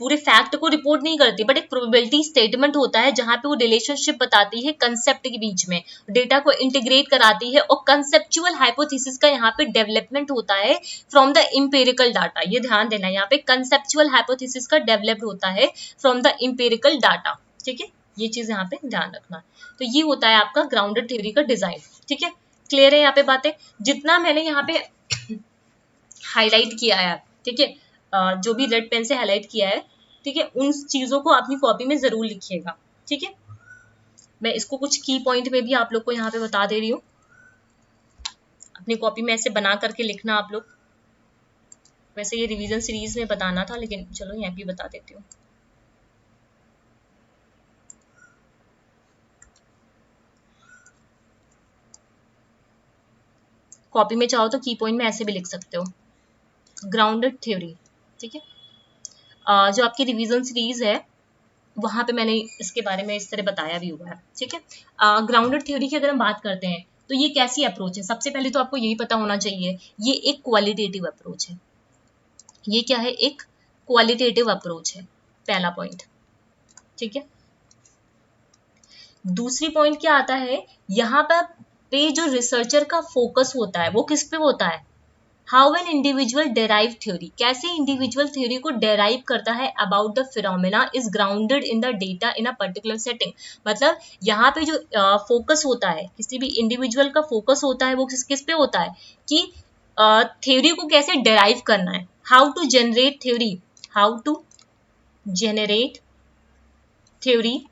पूरे फैक्ट को रिपोर्ट नहीं करती, बट एक प्रोबेबिलिटी स्टेटमेंट होता है जहां पे वो रिलेशनशिप बताती है कंसेप्ट के बीच में, डेटा को इंटीग्रेट कराती है, और कंसेप्चुअल हाइपोथेसिस का यहाँ पे डेवलपमेंट होता है फ्रॉम द इंपेरिकल डाटा। ये ध्यान देना, यहाँ पे कंसेप्चुअल हाइपोथेसिस का डेवलप्ड होता है फ्रॉम द इंपेरिकल डाटा। ठीक है, ये चीज यहाँ पे ध्यान रखना। तो ये होता है आपका ग्राउंडेड थ्योरी का डिजाइन। ठीक है, क्लियर है यहाँ पे बातें? जितना मैंने यहाँ पे हाईलाइट किया है, ठीक है, जो भी रेड पेन से हाईलाइट किया है, ठीक है, उन चीजों को अपनी कॉपी में जरूर लिखिएगा। ठीक है, मैं इसको कुछ की पॉइंट में भी आप लोग को यहाँ पे बता दे रही हूँ, अपनी कॉपी में ऐसे बना करके लिखना आप लोग। वैसे ये रिवीजन सीरीज में बताना था, लेकिन चलो यहाँ भी बता देती हूँ। कॉपी में चाहो तो की पॉइंट में ऐसे भी लिख सकते हो, ग्राउंडेड थ्योरी। ठीक है, जो आपकी रिवीजन सीरीज है वहां पे मैंने इसके बारे में इस तरह बताया भी हुआ है। ठीक है, ग्राउंडेड थ्योरी की अगर हम बात करते हैं तो ये कैसी अप्रोच है, सबसे पहले तो आपको यही पता होना चाहिए, ये एक क्वालिटेटिव अप्रोच है। ये क्या है? एक क्वालिटेटिव अप्रोच है, पहला पॉइंट। ठीक है, दूसरी पॉइंट क्या आता है, यहाँ पर पे जो रिसर्चर का फोकस होता है वो किस पे होता है? How an individual derive theory, कैसे इंडिविजुअल थ्योरी को डेराइव करता है about the phenomena is grounded in the data in a particular setting. मतलब यहाँ पे जो फोकस होता है, किसी भी इंडिविजुअल का फोकस होता है वो किस पे होता है कि थ्योरी को कैसे डेराइव करना है, how to generate theory, how to generate theory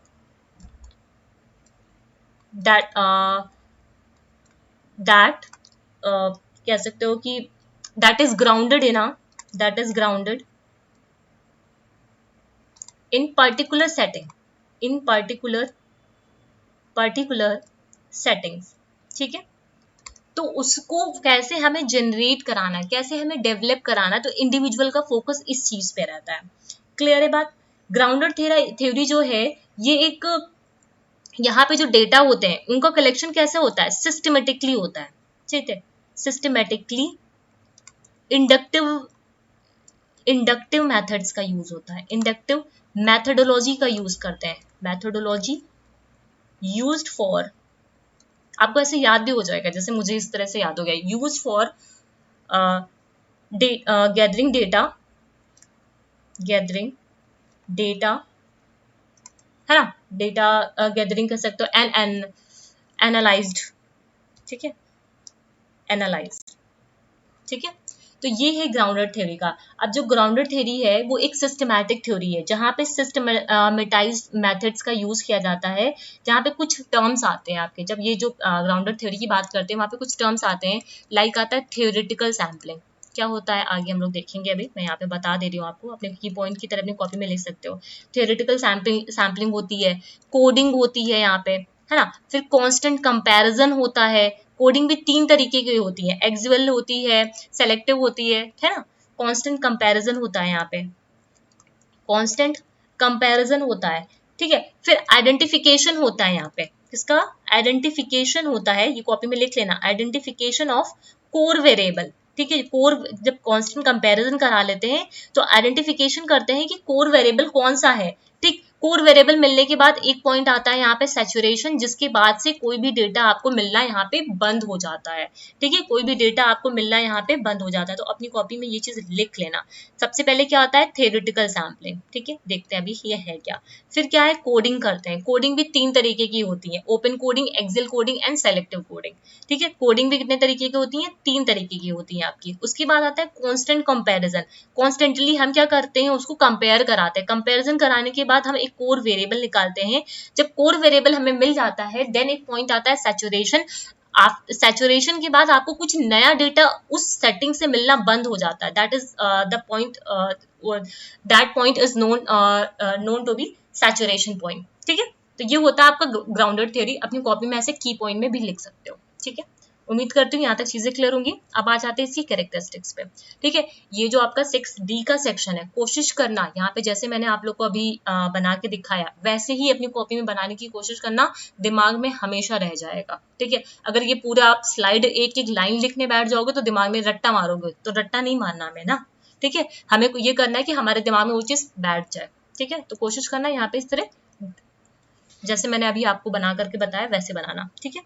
that that कह सकते हो कि that is grounded in a that is grounded in particular setting, in particular settings, ठीक है। तो उसको कैसे हमें जनरेट कराना है, कैसे हमें डेवलप कराना है, तो इंडिविजुअल का फोकस इस चीज पे रहता है। क्लियर है बात। ग्राउंडेड थ्योरी जो है ये एक, यहाँ पे जो डेटा होते हैं उनका कलेक्शन कैसे होता है, सिस्टमेटिकली होता है, ठीक है। सिस्टमेटिकली इंडक्टिव मेथड्स का यूज होता है, इंडक्टिव मैथडोलॉजी का यूज करते हैं, मैथडोलॉजी यूज्ड फॉर, आपको ऐसे याद भी हो जाएगा जैसे मुझे इस तरह से याद हो गया, यूज फॉर गैदरिंग डेटा है ना, डेटा गैदरिंग कर सकते हो, एंड एनालाइज्ड, ठीक है, एनालाइज्ड, ठीक है। तो ये है ग्राउंडेड थ्योरी का। अब जो ग्राउंडेड थ्योरी है वो एक सिस्टमैटिक थ्योरी है जहाँ पे सिस्टमेटाइज्ड मेथड्स का यूज किया जाता है, जहाँ पे कुछ टर्म्स आते हैं आपके, जब ये जो ग्राउंडेड थ्योरी की बात करते हैं वहाँ पे कुछ टर्म्स आते हैं, लाइक आता है थ्योरेटिकल सैम्पलिंग। क्या होता है आगे हम लोग देखेंगे, अभी मैं यहाँ पे बता दे रही हूँ आपको, अपने की पॉइंट की तरह अपनी कॉपी में लिख सकते हो। थ्योरेटिकल सैम्पलिंग होती है, कोडिंग होती है यहाँ पे, है ना, फिर कांस्टेंट कंपैरिजन होता है। कोडिंग भी 3 तरीके की होती है, एक्चुअल होती है, सेलेक्टिव होती है ना। कांस्टेंट कंपैरिजन होता है यहाँ पे, कांस्टेंट कंपैरिजन होता है, ठीक है। फिर आइडेंटिफिकेशन होता है यहाँ पे, किसका आइडेंटिफिकेशन होता है, ये कॉपी में लिख लेना, आइडेंटिफिकेशन ऑफ कोर वेरिएबल, ठीक है। कोर, जब कांस्टेंट कंपैरिजन करा लेते हैं तो आइडेंटिफिकेशन करते हैं कि कोर वेरिएबल कौन सा है, ठीक। कोर वेरिएबल मिलने के बाद एक पॉइंट आता है यहाँ पे सैचुरेशन, जिसके बाद से कोई भी डेटा आपको मिलना यहाँ पे बंद हो जाता है, ठीक है, कोई भी डेटा आपको मिलना यहाँ पे बंद हो जाता है। तो अपनी कॉपी में ये चीज लिख लेना। सबसे पहले क्या होता है, थ्योरेटिकल सैम्पलिंग, ठीक है, देखते हैं अभी ये है क्या। फिर क्या है, कोडिंग करते हैं। कोडिंग भी 3 तरीके की होती है, open coding, axial coding and selective coding, ठीक है। कोडिंग भी कितने तरीके की होती है, 3 तरीके की होती है आपकी। उसके बाद आता है कांस्टेंट कंपैरिजन। कॉन्स्टेंटली हम क्या करते हैं, उसको कंपेयर कराते हैं। कंपैरिजन कराने के बाद हम एक कोर वेरिएबल निकालते हैं। जब कोर वेरिएबल हमें मिल जाता है देन एक पॉइंट आता है सैचुरेशन। आप सैचुरेशन के बाद आपको कुछ नया डेटा उस सेटिंग से मिलना बंद हो जाता है, that is the point, that point is known to be saturation point, ठीक है। तो ये होता है आपका ग्राउंडेड थ्योरी। अपनी कॉपी में ऐसे की पॉइंट में भी लिख सकते हो, ठीक है। उम्मीद करती हूँ यहाँ तक चीजें क्लियर होंगी। अब आ जाते हैं इसकी कैरेक्टरिस्टिक्स पे, ठीक है। ये जो आपका 6D का सेक्शन है, कोशिश करना यहाँ पे जैसे मैंने आप लोग को अभी बना के दिखाया वैसे ही अपनी कॉपी में बनाने की कोशिश करना, दिमाग में हमेशा रह जाएगा, ठीक है। अगर ये पूरा आप स्लाइड एक एक लाइन लिखने बैठ जाओगे तो दिमाग में रट्टा मारोगे, तो रट्टा नहीं मारना हमें ना, ठीक है। हमें ये करना है कि हमारे दिमाग में वो चीज बैठ जाए, ठीक है। तो कोशिश करना यहाँ पे इस तरह जैसे मैंने अभी आपको बना करके बताया वैसे बनाना, ठीक है।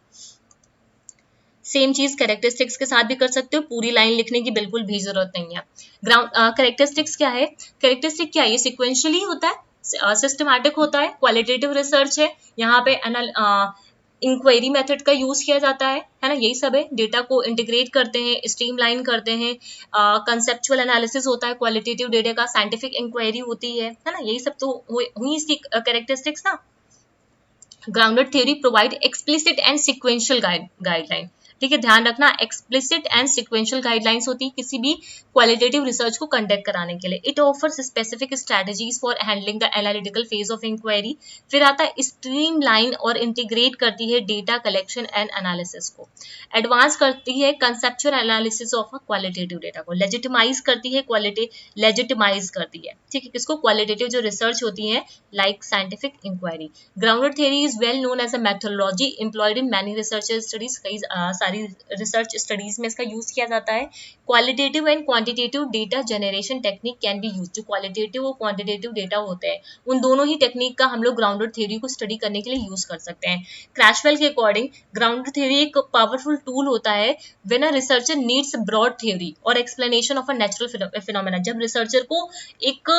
सेम चीज कैरेक्टरिस्टिक्स के साथ भी कर सकते हो, पूरी लाइन लिखने की बिल्कुल भी जरूरत नहीं है। कैरेक्टरिस्टिक्स क्या है, कैरेक्टरिस्टिक क्या है, ये सिक्वेंशियली होता है, सिस्टमैटिक होता है, क्वालिटेटिव रिसर्च है, यहाँ पे इंक्वायरी मेथड का यूज किया जाता है ना, यही सब है। डेटा को इंटीग्रेट करते हैं, स्ट्रीमलाइन करते हैं, कंसेप्चुअल एनालिसिस होता है क्वालिटेटिव डेटा का, साइंटिफिक इंक्वायरी होती है ना, यही सब तो हुई इसकी कैरेक्टरिस्टिक्स ना। Grounded theory provide explicit and sequential guideline, ठीक है, ध्यान रखना, एक्सप्लिसिट एंड सिक्वेंशियल गाइडलाइंस होती है किसी भी क्वालिटेटिव रिसर्च को कंडक्ट कराने के लिए। It offers specific strategies for handling the analytical phase of inquiry. फिर आता है स्ट्रीमलाइन और इंटीग्रेट करती है डेटा कलेक्शन एंड एनालिसिस को, एडवांस करती है conceptual analysis of a qualitative data को, लेजिटिमाइज करती है लेजिटिमाइज करती है, ठीक है, किसको, क्वालिटेटिव जो रिसर्च होती है like scientific inquiry. Grounded theory is well known as a methodology employed in many research studies, कई सारी रिसर्च स्टडीज में इसका यूज किया जाता है। Qualitative and quantitative data generation technique can be use, जो क्वालिटेटिव और क्वांटिटेटिव डेटा होते हैं उन दोनों ही टेक्निक का हम लोग ग्राउंडेड थ्योरी को स्टडी करने के लिए यूज कर सकते हैं। क्रैशवेल के अकॉर्डिंग ग्राउंडेड थ्योरी एक पावरफुल टूल होता है when a researcher needs broad theory और explanation of a natural phenomena. जब रिसर्चर को एक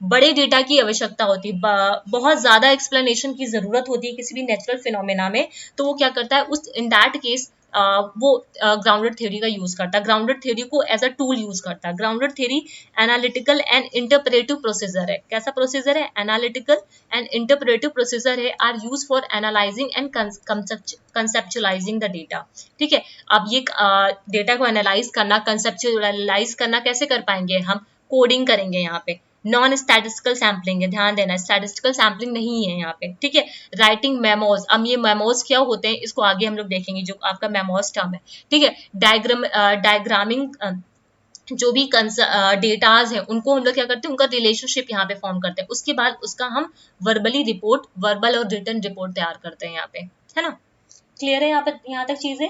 बड़े डेटा की आवश्यकता होती है, बहुत ज्यादा एक्सप्लेनेशन की जरूरत होती है किसी भी नेचुरल फिनोमेना में, तो वो क्या करता है, उस इन दैट केस वो ग्राउंडेड थ्योरी का यूज करता है, ग्राउंडेड थ्योरी को एज अ टूल यूज करता है। Grounded theory analytical and interpretive procedure है। कैसा प्रोसीजर है, एनालिटिकल एंड इंटरप्रेटिव प्रोसीजर है, are use for analysing and conceptualising the data, ठीक है। अब ये डेटा को एनालाइज करना, कंसेप्चुअलाइज करना कैसे कर पाएंगे हम, कोडिंग करेंगे यहाँ पे, नॉन स्टैटिस्टिकल सैम्पलिंग है, ध्यान देना, स्टैटिस्टिकल सैम्पलिंग नहीं है यहाँ पे, ठीक है। राइटिंग मेमोज, अब ये मेमोज क्या होते हैं इसको आगे हम लोग देखेंगे, जो आपका मेमोज टर्म है, ठीक है। डायग्रामिंग, जो भी डेटाज है उनको हम लोग क्या करते हैं, उनका रिलेशनशिप यहाँ पे फॉर्म करते हैं, उसके बाद उसका हम वर्बली रिपोर्ट, वर्बल और रिटन रिपोर्ट तैयार करते हैं यहाँ पे, है ना। क्लियर है यहाँ तक चीजें।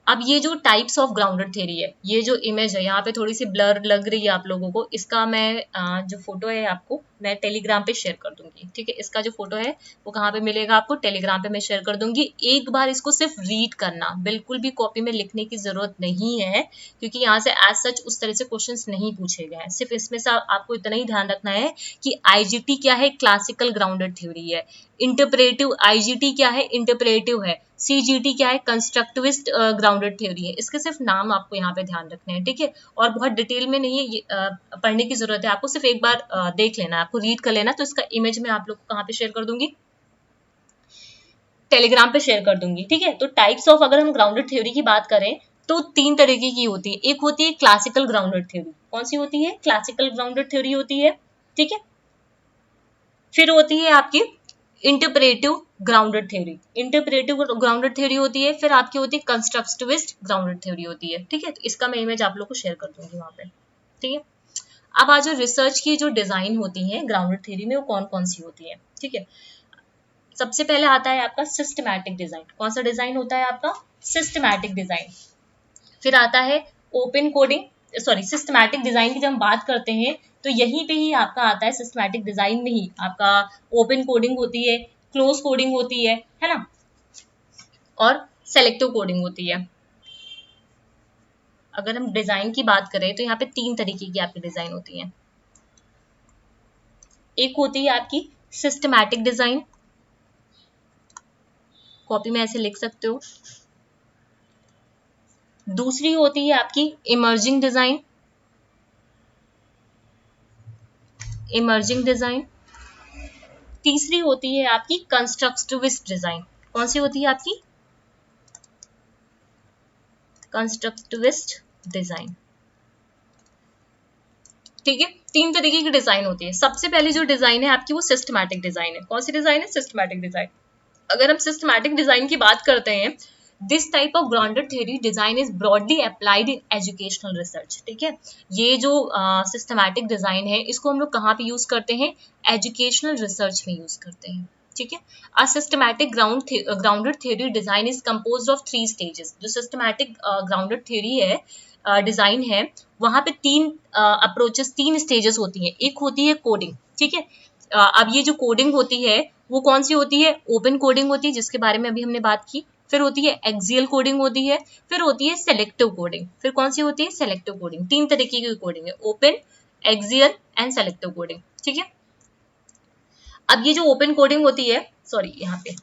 अब ये जो टाइप्स ऑफ ग्राउंडेड थ्योरी है, ये जो इमेज है यहाँ पे थोड़ी सी ब्लर लग रही है आप लोगों को, इसका मैं जो फोटो है आपको मैं टेलीग्राम पे शेयर कर दूंगी, ठीक है। इसका जो फोटो है वो कहाँ पे मिलेगा आपको, टेलीग्राम पे मैं शेयर कर दूंगी। एक बार इसको सिर्फ रीड करना, बिल्कुल भी कॉपी में लिखने की जरूरत नहीं है, क्योंकि यहाँ से एज सच उस तरह से क्वेश्चंस नहीं पूछे गए हैं। सिर्फ इसमें से आपको इतना ही ध्यान रखना है कि आईजीटी क्या है, क्लासिकल ग्राउंडेड थ्योरी है। इंटरप्रेटिव, आईजीटी क्या है, इंटरप्रेटिव है। सीजीटी क्या है, कंस्ट्रक्टिविस्ट ग्राउंडेड थ्योरी है। इसके सिर्फ नाम आपको यहाँ पे ध्यान रखने हैं, ठीक है। और बहुत डिटेल में नहीं है ये, पढ़ने की जरूरत है आपको, सिर्फ एक बार देख लेना, आपको रीड कर लेना। तो इसका इमेज मैं आप लोग को कहाँ पे शेयर कर दूंगी, टेलीग्राम पे शेयर कर दूंगी, ठीक है। तो टाइप्स ऑफ, अगर हम ग्राउंडेड थ्योरी की बात करें तो 3 तरीके की होती है। एक होती है क्लासिकल ग्राउंडेड थ्योरी, कौन सी होती है, क्लासिकल ग्राउंडेड थ्योरी होती है, ठीक है। फिर होती है आपकी interpretive grounded theory, interpretive grounded theory होती है। फिर आपकी होती है कंस्ट्रक्टिविस्ट ग्राउंडेड थ्योरी होती है, ठीक है। तो इसका मैं इमेज आप लोग को शेयर कर दूंगी वहां पे, ठीक है। अब आज जो रिसर्च की जो डिजाइन होती है ग्राउंडेड थ्योरी में, वो कौन कौन सी होती है, ठीक है। सबसे पहले आता है आपका सिस्टमैटिक डिजाइन। कौन सा डिजाइन होता है आपका, सिस्टमैटिक डिजाइन। फिर आता है open coding, sorry, systematic design की जब हम बात करते हैं तो यहीं पे ही आपका आता है, सिस्टमैटिक डिजाइन में ही आपका ओपन कोडिंग होती है, क्लोज कोडिंग होती है ना, और सेलेक्टिव कोडिंग होती है। अगर हम डिजाइन की बात करें तो यहाँ पे 3 तरीके की आपकी डिजाइन होती है। एक होती है आपकी सिस्टमैटिक डिजाइन, कॉपी में ऐसे लिख सकते हो। दूसरी होती है आपकी इमर्जिंग डिजाइन, इमर्जिंग डिजाइन। तीसरी होती है आपकी कंस्ट्रक्टिविस्ट डिजाइन। कौन सी होती है आपकी, कंस्ट्रक्टिविस्ट डिजाइन, ठीक है। 3 तरीके की डिजाइन होती है। सबसे पहले जो डिजाइन है आपकी वो सिस्टमैटिक डिजाइन है। कौन सी डिजाइन है, सिस्टमैटिक डिजाइन। अगर हम सिस्टमैटिक डिजाइन की बात करते हैं, this type of grounded theory design is broadly applied in educational research, ठीक है। ये जो सिस्टमैटिक डिजाइन है इसको हम लोग कहाँ पे यूज करते हैं, एजुकेशनल रिसर्च में यूज करते हैं, ठीक है। A systematic grounded theory design is composed of 3 stages. जो सिस्टमैटिक ग्राउंडेड थ्योरी है, डिजाइन है, वहां पे 3 अप्रोचेस, 3 स्टेजेस होती हैं। एक होती है कोडिंग, ठीक है। अब ये जो कोडिंग होती है वो कौन सी होती है, ओपन कोडिंग होती है, जिसके बारे में अभी हमने बात की। फिर होती है एक्सियल कोडिंग होती है, फिर होती है सेलेक्टिव कोडिंग। फिर कौन सी होती है, सेलेक्टिव कोडिंग। 3 तरीके की कोडिंग है, open, axial and selective coding, ठीक है। अब ये जो ओपन कोडिंग होती है, सॉरी यहाँ पे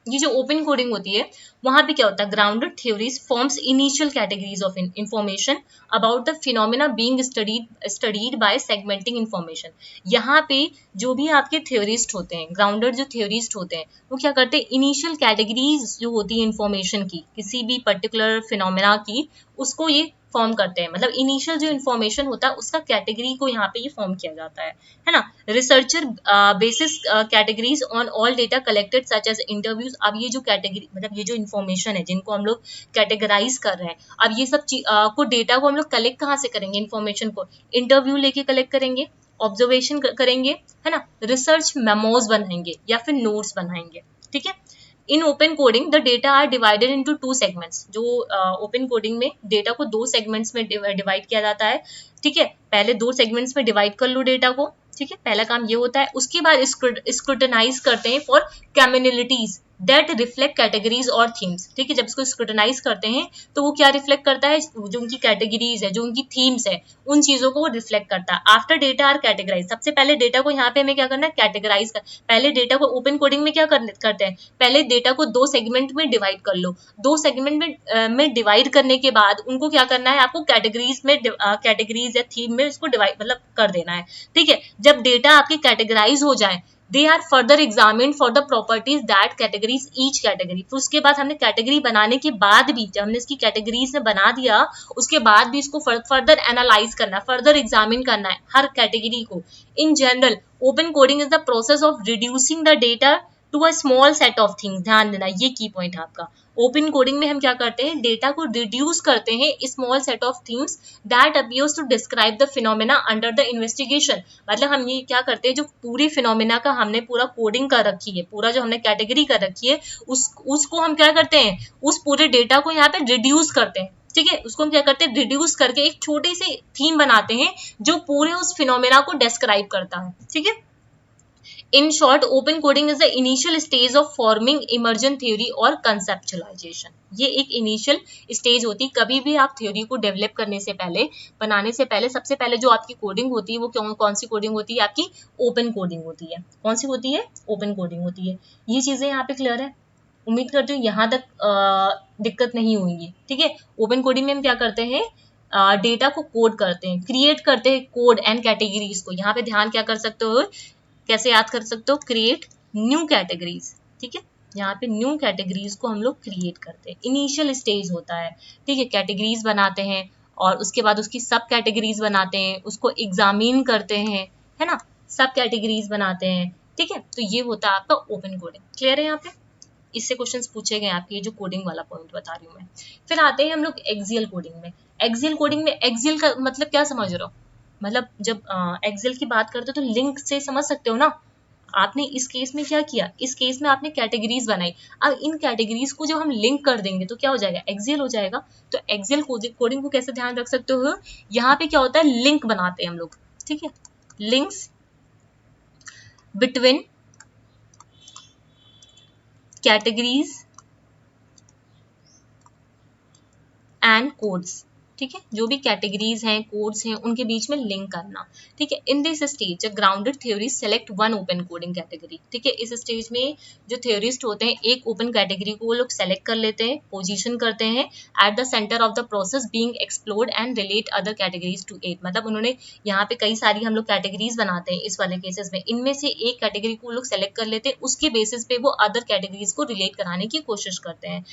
ये जो ओपन कोडिंग होती है, वहां पे क्या होता है, grounded theories forms initial categories of information about the phenomena being studied by segmenting information. यहाँ पे जो भी आपके थ्योरिस्ट होते हैं, ग्राउंडेड जो थ्योरिस्ट होते हैं, वो क्या करते हैं, इनिशियल कैटेगरीज जो होती है इंफॉर्मेशन की, किसी भी पर्टिकुलर फिनोमेना की, उसको ये फॉर्म करते हैं। मतलब इनिशियल जो इन्फॉर्मेशन होता है उसका कैटेगरी को यहाँ पे ये फॉर्म किया जाता है ना। Researcher basis categories on all data collected such as interviews. अब ये जो कैटेगरी, मतलब ये जो इन्फॉर्मेशन है जिनको हम लोग कैटेगराइज कर रहे हैं, अब ये सब को डेटा को हम लोग कलेक्ट कहाँ से करेंगे, इन्फॉर्मेशन को इंटरव्यू लेके कलेक्ट करेंगे, ऑब्जर्वेशन करेंगे, है ना, रिसर्च मेमोज बनाएंगे या फिर नोट्स बनाएंगे, ठीक है। In open coding the data are divided into 2 segments. जो ओपन कोडिंग में डेटा को 2 सेगमेंट्स में डिवाइड किया जाता है, ठीक है। पहले 2 सेगमेंट्स में डिवाइड कर लो डेटा को, ठीक है, पहला काम ये होता है। उसके बाद स्क्रूटनाइज करते हैं for communities that reflect categories और थीम्स, ठीक है। जब इसको स्क्रूटनाइज करते हैं तो वो क्या रिफ्लेक्ट करता है, जो उनकी कैटेगरीज है, जो उनकी थीम्स है, उन चीजों को वो रिफ्लेक्ट करता है। आफ्टर डेटा आर कैटेगराइज, सबसे पहले डेटा को यहाँ पे हमें क्या करना है, कैटेगराइज कर। पहले डेटा को ओपन कोडिंग में क्या करते हैं, पहले डेटा को 2 सेगमेंट में डिवाइड कर लो। 2 सेगमेंट में डिवाइड करने के बाद उनको क्या करना है, आपको कैटेगरीज में, कैटेगरीज या थीम में इसको डिवाइड मतलब कर देना है, ठीक है। जब डेटा आपके कैटेगराइज हो जाए they are further examined for the properties that categories each category. फिर उसके बाद हमने कैटेगरी बनाने के बाद भी, जब हमने इसकी कैटेगरीज में बना दिया, उसके बाद भी इसको फर्दर एनालाइज करना है, फर्दर एग्जामिन करना है हर कैटेगरी को। In general open coding is the process of reducing the data to a small set of things. ध्यान देना, ये की पॉइंट है आपका। ओपन कोडिंग में हम क्या करते हैं, डेटा को रिड्यूस करते हैं small set of things that appears to describe the phenomena under the investigation. मतलब हम ये क्या करते हैं, जो पूरी फिनोमेना का हमने पूरा कोडिंग कर रखी है, पूरा जो हमने कैटेगरी कर रखी है, उसको हम क्या करते हैं, उस पूरे डेटा को यहाँ पे रिड्यूस करते हैं। ठीक है, उसको हम क्या करते हैं, रिड्यूस करके एक छोटे से थीम बनाते हैं जो पूरे उस फिनोमेना को डिस्क्राइब करता है। ठीक है, in short open coding is the initial stage of forming emergent theory और कंसेप्चुअलाइजेशन। ये एक इनिशियल स्टेज होती है, कभी भी आप थ्योरी को डेवलप करने से पहले, बनाने से पहले, सबसे पहले जो आपकी कोडिंग होती है वो कौन सी कोडिंग होती है, आपकी ओपन कोडिंग होती है। कौन सी होती है, ओपन कोडिंग होती है। ये चीजें यहाँ पे क्लियर है, उम्मीद करती हूँ यहाँ तक दिक्कत नहीं होगी। ठीक है, ओपन कोडिंग में हम क्या करते हैं, डेटा को कोड करते हैं, क्रिएट करते हैं कोड एंड कैटेगरीज को। यहाँ पे ध्यान क्या कर सकते हो, कैसे याद कर सकते हो, क्रिएट न्यू कैटेगरीज। ठीक है, यहाँ पे न्यू कैटेगरीज को हम लोग क्रिएट करते हैं, इनिशियल स्टेज होता है। ठीक है, कैटेगरीज बनाते हैं और उसके बाद उसकी सब कैटेगरीज बनाते हैं, उसको एग्जामिन करते हैं, है ना, सब कैटेगरीज बनाते हैं। ठीक है, तो ये होता है आपका ओपन कोडिंग। क्लियर है यहाँ पे, इससे क्वेश्चंस पूछे गए आपके, ये जो कोडिंग वाला पॉइंट बता रही हूँ मैं। फिर आते हैं हम लोग एक्सियल कोडिंग में। एक्सियल कोडिंग में एक्सियल का मतलब क्या समझ रहे हो, मतलब जब एक्सेल की बात करते हो तो लिंक से समझ सकते हो ना। आपने इस केस में क्या किया, इस केस में आपने कैटेगरीज बनाई, अब इन कैटेगरीज को जब हम लिंक कर देंगे तो क्या हो जाएगा, एक्सेल हो जाएगा। तो एक्सेल कोडिंग को कैसे ध्यान रख सकते हो, यहाँ पे क्या होता है, लिंक बनाते हैं हम लोग। ठीक है, links between categories and codes. ठीक है, जो भी कैटेगरीज हैं, कोड्स हैं, उनके बीच में लिंक करना। ठीक है, in this stage grounded theory select one open coding category. ठीक है, इस स्टेज में जो थ्योरिस्ट होते हैं एक ओपन कैटेगरी को वो लोग सेलेक्ट कर लेते हैं, पोजीशन करते हैं at the centre of the process being explored and relate other categories to it. मतलब उन्होंने यहाँ पे कई सारी हम लोग कैटेगरीज बनाते हैं इस वाले केसेस में, इनमें से एक कैटेगरी को लोग सेलेक्ट कर लेते हैं, उसके बेसिस पे वो अदर कैटेगरीज को रिलेट कराने की कोशिश करते हैं।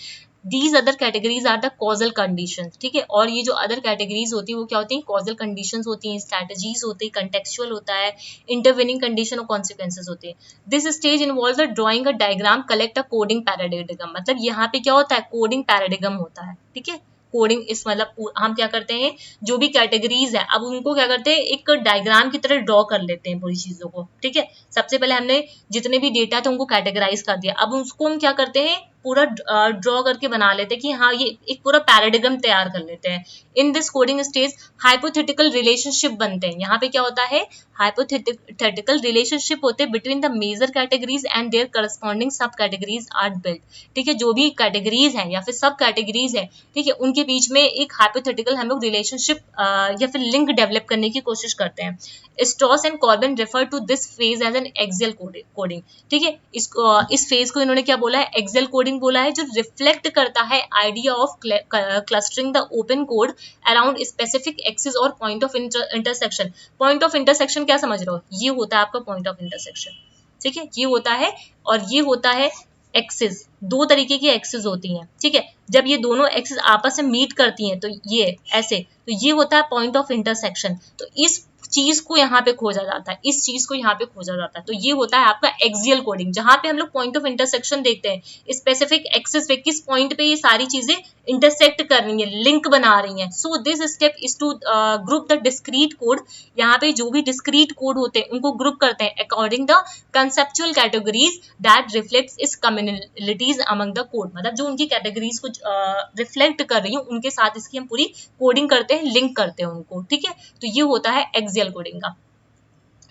These other categories are the causal conditions। ठीक है, और ये जो अदर कैटेगरीज होती है वो क्या होती है, कॉजल कंडीशंस होती हैं, स्ट्रैटेजीज होती है, कंटेक्चुअल होता है, इंटरवेनिंग कंडीशन और कॉन्सिक्वेंसेज होते हैं। This stage involve the drawing a diagram collect a coding paradigm. मतलब यहाँ पे क्या होता है, कोडिंग पैराडिग्म होता है। ठीक है, कोडिंग इस मतलब हम क्या करते हैं, जो भी कैटेगरीज है अब उनको क्या करते हैं, एक डायग्राम की तरह ड्रॉ कर लेते हैं पूरी चीजों को। ठीक है, सबसे पहले हमने जितने भी डेटा थे उनको कैटेगराइज कर दिया, अब उसको हम क्या करते हैं, पूरा ड्रॉ करके बना लेते हैं कि हाँ ये एक पूरा पैराडिग्म तैयार कर लेते हैं। In this coding stage hypothetical relationship बनते हैं। यहाँ पे क्या होता है, हाइपोथेटिकल रिलेशनशिप होते हैं between the major categories and their corresponding sub categories are built. ठीक है, जो भी कैटेगरीज है या फिर सब कैटेगरीज है, ठीक है, उनके बीच में एक हाइपोथेटिकल हम लोग रिलेशनशिप या फिर लिंक डेवलप करने की कोशिश करते हैं। Strauss and Corbin refer to this phase as an axial coding. ठीक है, इस फेज को इन्होंने क्या बोला है, एक्सेल कोडिंग बोला है, जो रिफ्लेक्ट करता है idea of clustering the open code around specific axis और point of intersection. Point of intersection क्या समझ रहे हो, ये होता है आपका पॉइंट ऑफ इंटरसेक्शन। ठीक है, ये होता है, और ये होता है एक्सिस। दो तरीके की एक्सिस होती हैं। ठीक है, जब ये दोनों एक्सिस आपस में मीट करती हैं तो ये ऐसे, तो ये होता है पॉइंट ऑफ इंटरसेक्शन। तो इस चीज को यहाँ पे खोजा जाता है, इस चीज को यहाँ पे खोजा जाता है, तो ये होता है आपका एक्सियल कोडिंग, जहां पे हम लोग पॉइंट ऑफ इंटरसेक्शन देखते हैं स्पेसिफिक एक्सिस पे, किस पॉइंट पे ये सारी चीजें इंटरसेक्ट कर रही है, लिंक बना रही हैं। So this step is to group the discrete code. यहाँ पे जो भी डिस्क्रीट कोड होते हैं उनको ग्रुप करते हैं according the conceptual categories that reflects इस कम्युनिटीज अमंग द कोड। मतलब जो उनकी कैटेगरीज को रिफ्लेक्ट कर रही है उनके साथ इसकी हम पूरी कोडिंग करते हैं, लिंक करते हैं उनको। ठीक है, तो ये होता है एक्सियल कोडिंग का।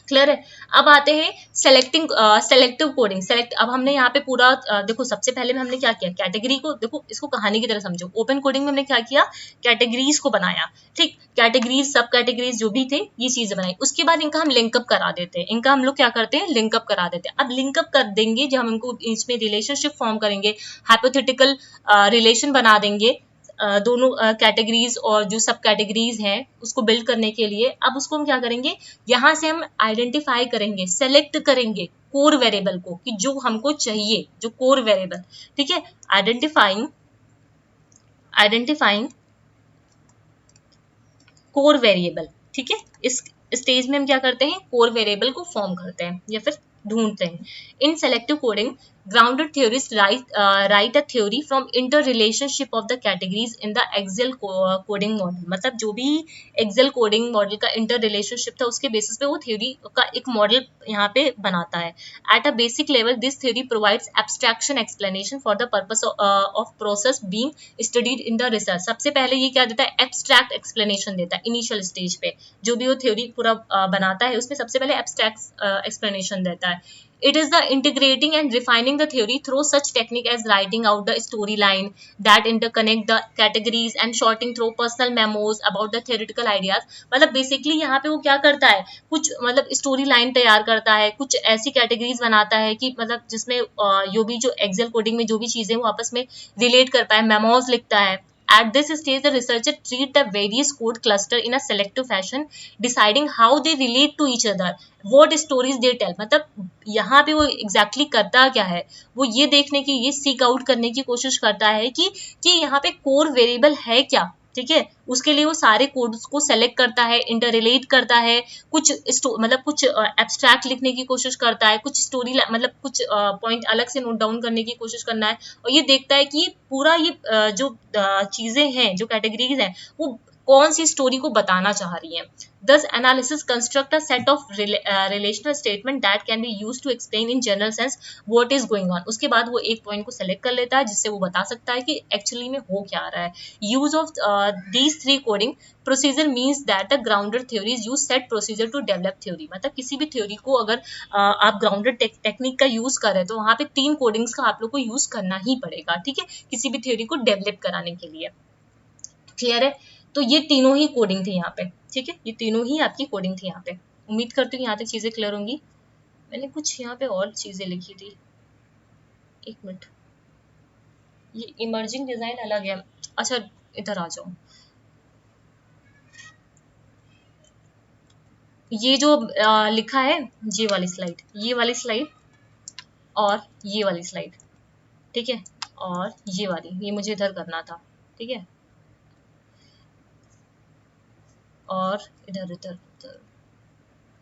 क्लियर है, अब आते हैं सेलेक्टिव कोडिंग। अब हमने यहाँ पे पूरा देखो, सबसे पहले में हमने क्या किया, कैटेगरी को देखो, इसको कहानी की तरह समझो। ओपन कोडिंग में हमने क्या किया, कैटेगरीज को बनाया। ठीक, कैटेगरीज सब कैटेगरीज जो भी थे ये चीजें बनाई, उसके बाद इनका हम लिंकअप करा देते हैं। इनका हम लोग क्या करते हैं, लिंकअप करा देते हैं। अब लिंकअप कर देंगे जब हम इनको इसमें रिलेशनशिप फॉर्म करेंगे, हाइपोथेटिकल रिलेशन बना देंगे, दोनों कैटेगरीज और जो सब कैटेगरीज हैं उसको बिल्ड करने के लिए अब उसको हम क्या करेंगे, यहाँ से हम आइडेंटिफाई करेंगे, सेलेक्ट करेंगे कोर वेरिएबल को कि जो हमको चाहिए, जो कोर वेरिएबल, ठीक है। आइडेंटिफाइंग कोर वेरिएबल, ठीक है। इस स्टेज में हम क्या करते हैं, कोर वेरिएबल को फॉर्म करते हैं या फिर ढूंढते हैं। In selective coding grounded theorists write a theory from interrelationship of the categories in the Excel coding model। मतलब जो भी Excel coding model का इंटर रिलेशनशिप था उसके बेसिस पे वो थ्योरी का एक मॉडल यहाँ पे बनाता है। At a basic level this theory provides abstraction explanation for the purpose of process being studied in the research। सबसे पहले ये क्या देता है, एब्स्ट्रैक्ट एक्सप्लेनेशन देता है इनिशियल स्टेज पे, जो भी वो थ्योरी पूरा बनाता है उसमें सबसे पहले एब्स्ट्रैक्ट एक्सप्लेनेशन देता है। It is the integrating and refining the theory through such technique as writing out the storyline that interconnect the categories and sorting through personal memos about the theoretical ideas। मतलब basically यहाँ पे वो क्या करता है, कुछ मतलब स्टोरी लाइन तैयार करता है, कुछ ऐसी कैटेगरीज बनाता है कि मतलब जिसमें जो एक्सेल कोडिंग में जो भी चीजें वो आपस में रिलेट कर पाए, मेमोज लिखता है। At this stage, the researcher treat the various code cluster in a selective fashion, deciding how they relate to each other, what stories they tell। मतलब यहाँ पे वो exactly करता क्या है, वो ये देखने की, ये सीक आउट करने की कोशिश करता है कि यहाँ पे कोर वेरिएबल है क्या, ठीक है। उसके लिए वो सारे कोड्स को सेलेक्ट करता है, इंटररिलेट करता है, कुछ मतलब कुछ एब्स्ट्रैक्ट लिखने की कोशिश करता है, कुछ स्टोरी मतलब कुछ पॉइंट अलग से नोट डाउन करने की कोशिश करना है, और ये देखता है कि पूरा ये जो चीजें हैं, जो कैटेगरीज हैं, वो कौन सी स्टोरी को बताना चाह रही है। Thus analysis construct a set of relational statement that can be used to explain in general sense what is going on। उसके बाद वो एक पॉइंट को सेलेक्ट कर लेता है जिससे वो बता सकता है कि एक्चुअली में हो क्या रहा है। Use of these three coding procedure means that the grounded theories use set procedure to develop theory। मतलब किसी भी थ्योरी को अगर आप ग्राउंडेड टेक्निक का यूज कर रहे हैं तो वहां पे 3 कोडिंग्स का आप लोग को यूज करना ही पड़ेगा, ठीक है, किसी भी थ्योरी को डेवलप कराने के लिए। क्लियर है, तो ये तीनों ही कोडिंग थी यहाँ पे, ठीक है, ये तीनों ही आपकी कोडिंग थी यहाँ पे। उम्मीद करती हूँ यहाँ तक चीजें क्लियर होंगी। मैंने कुछ यहाँ पे और चीजें लिखी थी, एक मिनट, ये इमर्जिंग डिजाइन अलग है। अच्छा इधर आ जाओ, ये जो लिखा है, ये वाली स्लाइड, ये वाली स्लाइड और ये वाली स्लाइड, ठीक है, और ये वाली, ये मुझे इधर करना था, ठीक है, और इधर इधर इधर,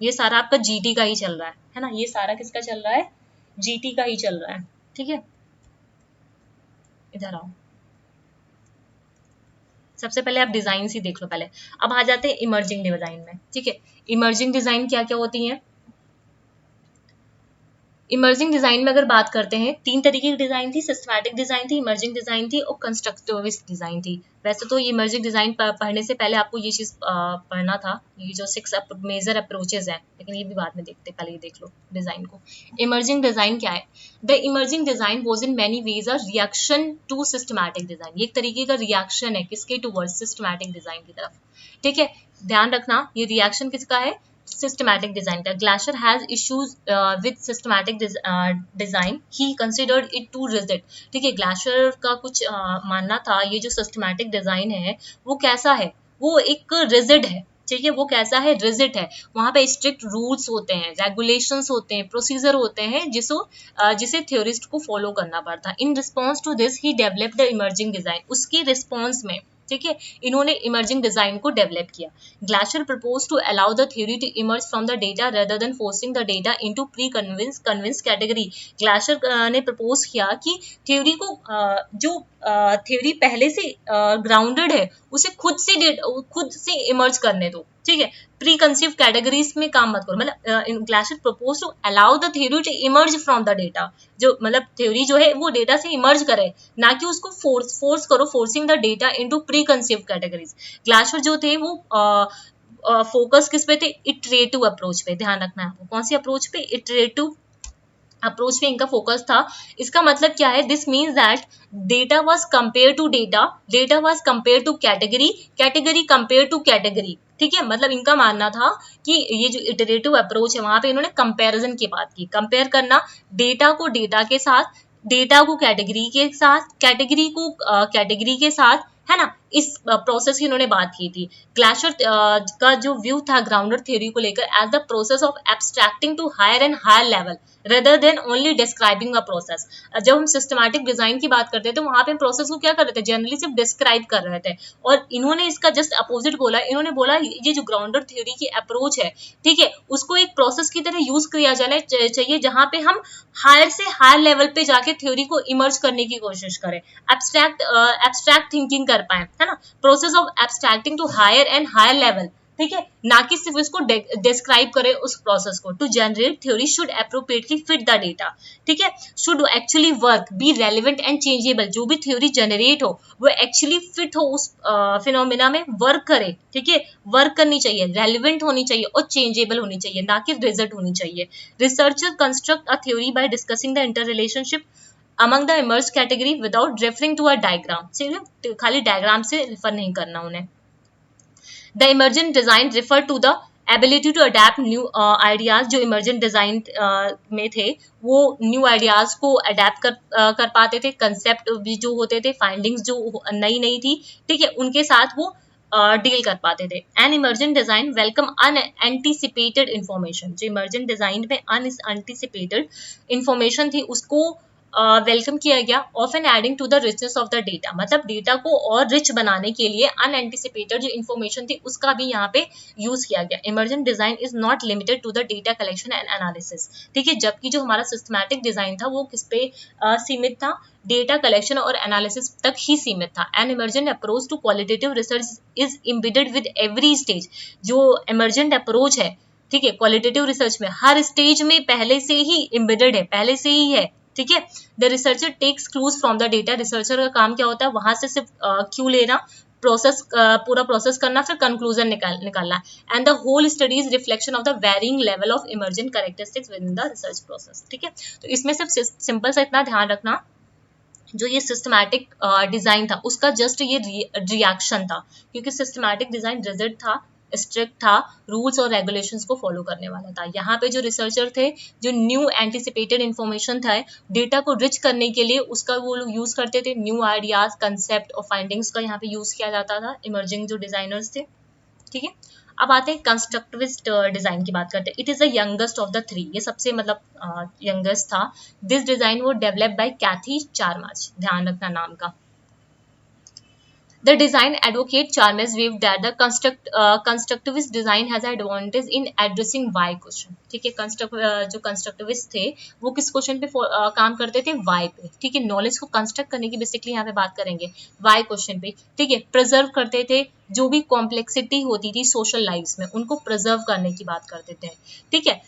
ये सारा आपका जीटी का ही चल रहा है ना, ये सारा किसका चल रहा है, जीटी का ही चल रहा है, ठीक है। इधर आओ, सबसे पहले आप डिजाइन ही देख लो पहले। अब आ जाते हैं इमर्जिंग डिजाइन में, ठीक है। इमर्जिंग डिजाइन क्या क्या होती है, इमर्जिंग डिजाइन में अगर बात करते हैं, 3 तरीके की डिजाइन थी, सिस्टमैटिक डिजाइन थी, इमर्जिंग डिजाइन थी और कंस्ट्रक्टिविस्ट डिजाइन थी। वैसे तो ये इमर्जिंग डिजाइन पढ़ने से पहले आपको ये चीज पढ़ना था, ये जो 6 मेजर अप्रोचेज हैं, लेकिन ये भी बाद में देखते, पहले ये देख लो डिजाइन को। इमर्जिंग डिजाइन क्या है, the emerging design was in many ways a reaction to systematic design. ये एक तरीके का रिएक्शन है किसके, टूवर्ड्स सिस्टमैटिक डिजाइन की तरफ, ठीक है। ध्यान रखना ये रिएक्शन किसका है, systematic design का। Glasser has issues with systematic design, he considered it too rigid। ठीक है, ग्लाशर का कुछ मानना था ये जो सिस्टमैटिक डिजाइन है वो कैसा है, वो एक रिजिड है, ठीक है, वो कैसा है, रिजिड है। वहां पे स्ट्रिक्ट रूल्स होते हैं, रेगुलेशंस होते हैं, प्रोसीजर होते हैं जिसे थ्योरिस्ट को फॉलो करना पड़ता है। In response to this he develop the emerging design. उसकी रिस्पॉन्स में, ठीक है, इन्होंने इमर्जिंग डिजाइन को डेवलप किया। Glaser propose to allow the theory to emerge from the data rather than forcing the data into preconceived category. Glaser ने propose किया कि थ्योरी को जो थ्योरी पहले से ग्राउंडेड है उसे खुद से इमर्ज करने दो, ठीक है, प्री कंसीव कैटेगरीज में काम मत करो। मतलब Glaser propose to allow the theory to emerge from the data, जो मतलब थ्योरी जो है वो डेटा से इमर्ज करे, ना कि उसको फोर्स करो, forcing the data into preconceive categories. Glaser जो थे वो फोकस किस पे थे, इटरेटिव अप्रोच पे। ध्यान रखना है आपको, कौन सी अप्रोच पे, इटरेटिव अप्रोच पे इनका फोकस था। इसका मतलब क्या है, this means that data was compare to data was compare to category compare to category, ठीक है। मतलब इनका मानना था कि ये जो इटरेटिव अप्रोच है वहां पे इन्होंने कंपैरिजन की बात की, कंपेयर करना डेटा को डेटा के साथ, डेटा को कैटेगरी के साथ, कैटेगरी को कैटेगरी के साथ, है ना, इस प्रोसेस की इन्होंने बात की थी। ग्लासर का जो व्यू था ग्राउंडर थ्योरी को लेकर as the process of abstracting to higher and higher level rather than only describing a process. जब हम सिस्टमैटिक डिजाइन की बात करते हैं तो वहां पे प्रोसेस को क्या कर रहे थे, जनरली सिर्फ डिस्क्राइब कर रहे थे, और इन्होंने इसका जस्ट अपोजिट बोला। इन्होंने बोला ये जो ग्राउंडर थ्योरी की अप्रोच है, ठीक है, उसको एक प्रोसेस की तरह यूज किया जाना चाहिए जहां पे हम हायर से हायर लेवल पे जाके थ्योरी को इमर्ज करने की कोशिश करें, एब्स्ट्रैक्ट थिंकिंग कर पाए, है ना, process of abstracting to higher and higher level, ठीक है, ना कि सिर्फ इसको डिस्क्राइब करे उस प्रोसेस को। To generate theory should appropriately fit the data, ठीक है, should actually work, be relevant and changeable. जो भी थ्योरी जनरेट हो वो एक्चुअली फिट हो उस फिनोमिना में, वर्क करे, ठीक है, वर्क करनी चाहिए, रेलिवेंट होनी चाहिए और चेंजेबल होनी चाहिए, ना कि रिजल्ट होनी चाहिए। Researcher construct a theory by discussing the inter relationship among the emerged category without referring to a diagram। सिर्फ खाली डायग्राम से रिफर नहीं करना उन्हें। The emergent design refer to the ability to adapt new ideas। जो emergent design में थे वो new ideas को adapt कर पाते थे, concept भी जो होते थे, findings जो नई नई थी, ठीक है, उनके साथ वो डील कर पाते थे। An emergent design welcome unanticipated information. जो इमर्जेंट डिजाइन में अनएंटिसिपेटेड इंफॉर्मेशन थी उसको वेलकम किया गया। Often adding to the richness of the data, मतलब डेटा को और रिच बनाने के लिए अनएंटिसिपेटेड जो इन्फॉर्मेशन थी उसका भी यहाँ पे यूज किया गया। Emergent design is not limited to the data collection and analysis, ठीक है, जबकि जो हमारा सिस्टमैटिक डिजाइन था वो किस पे सीमित था, डेटा कलेक्शन और एनालिसिस तक ही सीमित था। An emergent approach to qualitative research is embedded with every stage. जो इमर्जेंट अप्रोच है, ठीक है, क्वालिटेटिव रिसर्च में हर स्टेज में पहले से ही एम्बेडेड है, पहले से ही है, ठीक है। The researcher takes clues from the data. Researcher का काम क्या होता है, वहां से सिर्फ क्यू लेना, प्रोसेस पूरा प्रोसेस करना, फिर कंक्लूजन निकालना। And the whole study is reflection of the varying level of emergent characteristics within the research process, ठीक है। तो इसमें सिर्फ सिंपल सा इतना ध्यान रखना, जो ये सिस्टमैटिक डिजाइन था उसका जस्ट ये रिएक्शन था, क्योंकि सिस्टमैटिक डिजाइन रिजिड था, स्ट्रिक्ट था, रूल्स और रेगुलेशंस को फॉलो करने वाला था। यहाँ पे जो रिसर्चर थे, जो न्यू एंटिसिपेटेड इंफॉर्मेशन था, डेटा को रिच करने के लिए उसका वो लोग यूज करते थे, न्यू आइडियाज, कंसेप्ट और फाइंडिंग्स का यहाँ पे यूज किया जाता था इमर्जिंग जो डिजाइनर्स थे, ठीक है। अब आते हैं कंस्ट्रक्टिविस्ट डिजाइन की बात करते हैं। It is the youngest of the three, ये सबसे मतलब यंगेस्ट था। दिस डिजाइन वो डेवलप बाय कैथी चार्मर्स, ध्यान रखना नाम का। The design advocate Chalmers believed that the constructivist design has an advantage in addressing why question, ठीक है। जो कंस्ट्रक्टिविस्ट थे वो किस क्वेश्चन पे काम करते थे, वाई पे, ठीक है, नॉलेज को कंस्ट्रक्ट करने की बेसिकली यहाँ पे बात करेंगे, वाई क्वेश्चन पे, ठीक है। प्रिजर्व करते थे जो भी कॉम्प्लेक्सिटी होती थी सोशल लाइफ में उनको प्रिजर्व करने की बात करते थे, ठीक है।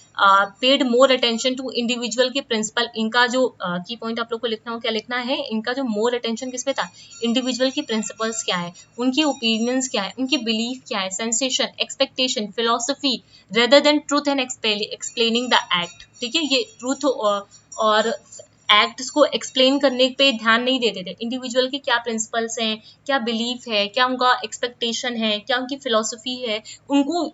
Paid more attention to individual के प्रिंसिपल, इनका जो की पॉइंट आप लोग को लिखना हो, क्या लिखना है, इनका जो मोर अटेंशन किस पे था, इंडिविजुअल की प्रिंसिपल्स क्या है, उनके ओपिनियंस क्या है, उनकी बिलीफ क्या है, sensation, expectation, philosophy rather than truth and explaining the act, ठीक है। ये ट्रूथ और एक्ट्स को एक्सप्लेन करने पे ध्यान नहीं देते थे। इंडिविजुअल के क्या प्रिंसिपल्स हैं, क्या बिलीफ है, क्या उनका एक्सपेक्टेशन है, क्या उनकी फिलोसफी है, उनको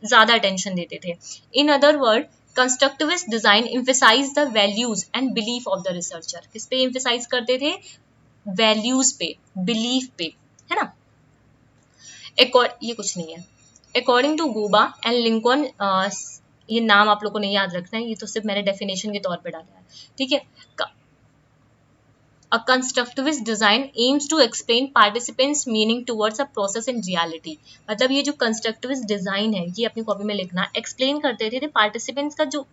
ज्यादा अटेंशन देते थे। In other word constructivist design emphasize the values and belief of the researcher. किस पे एम्फसाइज करते थे, वैल्यूज पे, बिलीफ पे, है ना। ये कुछ नहीं है। According to Guba and Lincoln, ये नाम आप लोग को नहीं याद रखना है, ये तो सिर्फ मैंने डेफिनेशन के तौर पे डाला है, ठीक है। A constructivist design aims to explain participants' meaning towards a process in reality। मतलब ये जो constructivist design है, ये अपनी कॉपी में लिखना, एक्सप्लेन करते थे पार्टिसिपेंट्स का जो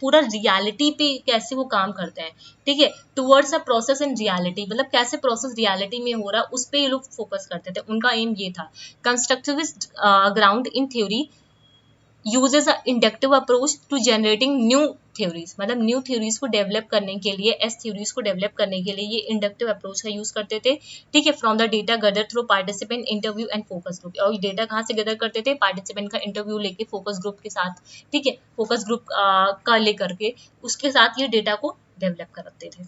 पूरा रियलिटी पे कैसे वो काम करते हैं, ठीक है, towards a process in reality, मतलब कैसे प्रोसेस रियलिटी में हो रहा है उस पे ये लोग फोकस करते थे, उनका एम ये था। Constructivist ground in theory uses a inductive approach to generating new theories। मतलब न्यू थ्योरीज को डेवलप करने के लिए, एस थ्योरीज को डेवलप करने के लिए ये इंडक्टिव अप्रोच का यूज करते थे, ठीक है। From the data gather through participant interview and focus group, और डेटा कहाँ से गदर करते थे, पार्टिसिपेंट का इंटरव्यू लेके फोकस ग्रुप के साथ, ठीक है, फोकस ग्रुप का लेकर के उसके साथ ये डेटा को डेवलप करते थे।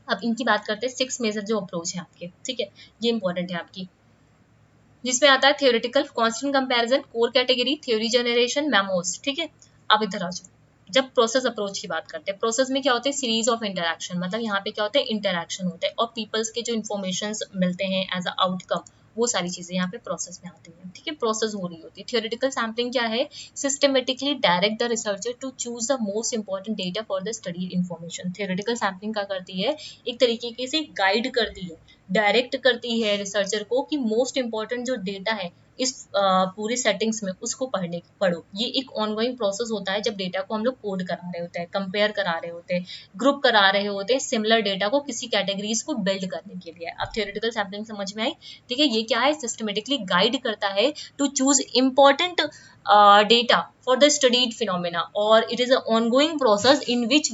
अब इनकी बात करते हैं 6 मेजर जो अप्रोच है आपके, ठीक है, ये इंपॉर्टेंट है आपकी, जिसमें आता है theoretical, constant comparison, core category, theory generation, memos, ठीक है। अब इधर आ जाओ, जब प्रोसेस अप्रोच की बात करते हैं, प्रोसेस में क्या होते हैं, सीरीज ऑफ इंटरैक्शन, मतलब यहाँ पे क्या होते हैं, इंटरैक्शन होते हैं और पीपल्स के जो इन्फॉर्मेशन मिलते हैं एज अ आउटकम, वो सारी चीजें यहाँ पे प्रोसेस में आती हैं, ठीक है, प्रोसेस हो रही होती है। थियोरेटिकल सैम्पलिंग क्या है, systematically direct the researcher to choose the most important data for the study information. Theoretical sampling क्या करती है, एक तरीके से गाइड करती है, डायरेक्ट करती है रिसर्चर को कि मोस्ट इंपॉर्टेंट जो डेटा है इस पूरे सेटिंग्स में उसको पढ़ो। ये एक ऑनगोइंग प्रोसेस होता है जब डेटा को हम लोग कोड करा रहे होते हैं, कंपेयर करा रहे होते हैं, ग्रुप करा रहे होते हैं सिमिलर डेटा को किसी कैटेगरीज को बिल्ड करने के लिए। अब थियोरेटिकल सैम्पलिंग समझ में आई, ठीक है। ये क्या है, सिस्टमेटिकली गाइड करता है to choose important data for the studied phenomena, or it is an ongoing process in which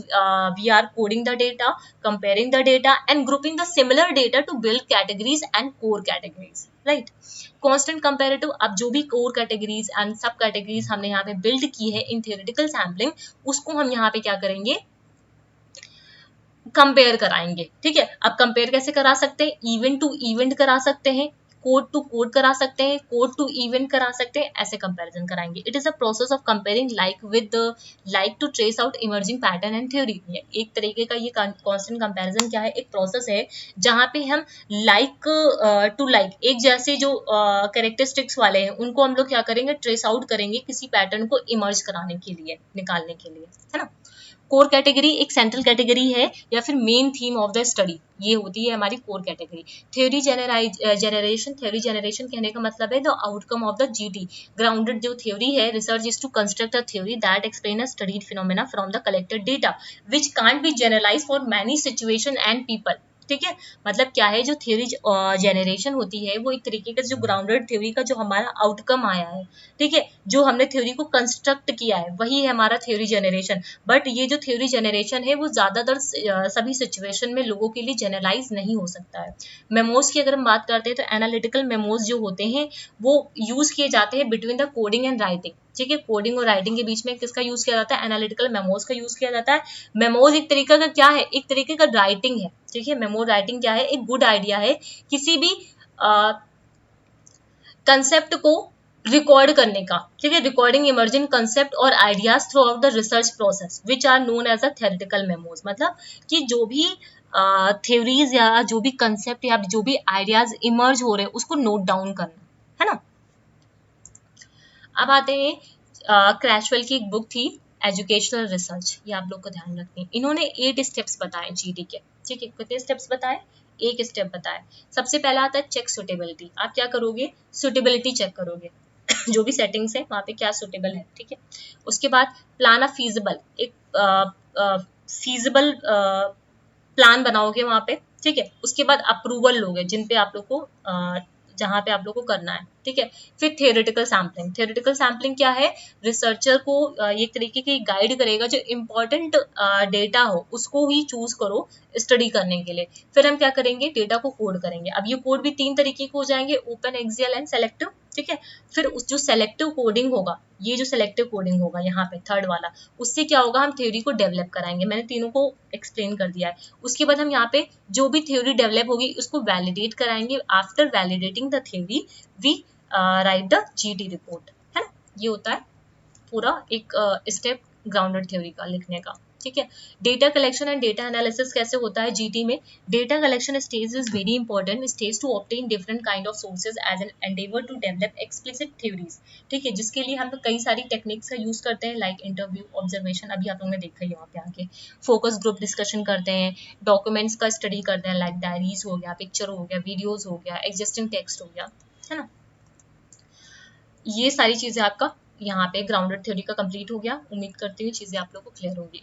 we are coding the data, comparing the data and grouping the similar data to build categories and core categories, right? constant comparative, अब जो भी core categories and सब categories हमने यहाँ पे build की है in theoretical sampling, उसको हम यहाँ पे क्या करेंगे, कंपेयर कराएंगे, ठीक है। अब कंपेयर कैसे करा सकते हैं, इवेंट टू इवेंट करा सकते हैं, कोड टू कोड करा सकते हैं, कोड टू इवेंट करा सकते हैं, ऐसे कंपैरिजन कराएंगे। It is a process of comparing like with like to trace out emerging pattern and theory. एक तरीके का ये कांस्टेंट कंपैरिजन क्या है, एक प्रोसेस है जहां पे हम लाइक टू लाइक, एक जैसे जो कैरेक्टरिस्टिक्स वाले हैं उनको हम लोग क्या करेंगे, ट्रेस आउट करेंगे किसी पैटर्न को इमर्ज कराने के लिए, निकालने के लिए, है ना। कोर कैटेगरी एक सेंट्रल कैटेगरी है या फिर main theme of the study, ये होती है हमारी core category. Theory generation, theory generation कहने का मतलब है the outcome of the GT, grounded जो थ्योरी है, research is to construct a theory that explain a studied phenomena from the collected data which can't be generalize for many situation and people, ठीक है। मतलब क्या है, जो theory generation होती है वो एक तरीके का जो ग्राउंडेड थ्योरी का जो हमारा आउटकम आया है, ठीक है, जो हमने थ्योरी को कंस्ट्रक्ट किया है वही है हमारा थ्योरी जनरेशन। बट ये जो थ्योरी जनरेशन है वो ज्यादातर सभी सिचुएशन में लोगों के लिए जनरलाइज नहीं हो सकता है। मेमोज की अगर हम बात करते हैं तो एनालिटिकल मेमोज जो होते हैं वो यूज किए जाते हैं between the coding and writing, ठीक है। कोडिंग और राइटिंग के बीच में किसका यूज किया जाता है, एनालिटिकल मेमोज का यूज किया जाता है। मेमोज एक तरीके का क्या है, एक तरीके का राइटिंग है, ठीक है। मेमो राइटिंग क्या है, एक गुड आइडिया है किसी भी कंसेप्ट को रिकॉर्ड करने का, ठीक है, रिकॉर्डिंग इमर्जिंग कंसेप्ट और ideas throughout the research process which are known as a theoretical memos. मतलब कि जो भी थ्योरीज या जो भी कंसेप्ट या जो भी आइडियाज इमर्ज हो रहे हैं उसको नोट डाउन करना, है ना। अब आते हैं क्रैशवेल की एक बुक थी एजुकेशनल रिसर्च, ये आप लोग को ध्यान रखनी है। इन्होंने 8 स्टेप्स बताए जीडी के, ठीक है। कितने स्टेप्स बताए, एक स्टेप बताए। सबसे पहला आता है चेक सुटेबिलिटी। आप क्या करोगे, सुटेबिलिटी चेक करोगे जो भी सेटिंग्स है वहां पे क्या सुटेबल है, ठीक है। उसके बाद प्लान अ फीजिबल, एक फीजिबल प्लान बनाओगे वहां पे, ठीक है। उसके बाद अप्रूवल लोगे जिन पे आप लोग को जहां पे आप लोग को करना है, ठीक है। फिर थियोरेटिकल सैम्पलिंग, थियोरेटिकल सैम्पलिंग क्या है, रिसर्चर को एक तरीके की गाइड करेगा, जो इंपॉर्टेंट डेटा हो उसको ही चूज करो स्टडी करने के लिए। फिर हम क्या करेंगे, डेटा को कोड करेंगे। अब ये कोड भी 3 तरीके के हो जाएंगे, ओपन, एक्सियल एंड सेलेक्टिव, ठीक है। फिर उस जो सेलेक्टिव कोडिंग होगा, ये जो सेलेक्टिव कोडिंग होगा यहाँ पे थर्ड वाला, उससे क्या होगा, हम थ्योरी को डेवलप कराएंगे। मैंने तीनों को एक्सप्लेन कर दिया है। उसके बाद हम यहाँ पे जो भी थ्योरी डेवलप होगी उसको वैलिडेट कराएंगे। After validating the theory we write the GT report, है ना। ये होता है पूरा एक स्टेप ग्राउंडेड थ्योरी का लिखने का, ठीक है। Data collection and data analysis कैसे होता है जीटी में, data collection stage is very important stage to obtain different kind of sources as an endeavour to develop explicit theories, ठीक है। जिसके लिए हम कई सारी टेक्निक्स का यूज करते हैं, लाइक इंटरव्यू, ऑब्जर्वेशन, अभी आप लोगों ने देखा ही वहाँ पे आके, फोकस ग्रुप डिस्कशन करते हैं, डॉक्यूमेंट्स का स्टडी करते हैं, लाइक डायरीज हो गया, पिक्चर हो गया, वीडियोज हो गया, एग्जिस्टिंग टेक्स्ट हो गया, है ना। ये सारी चीजें आपका यहाँ पे ग्राउंडेड थ्योरी का कंप्लीट हो गया। उम्मीद करती हूँ चीजें आप लोग को क्लियर होंगी,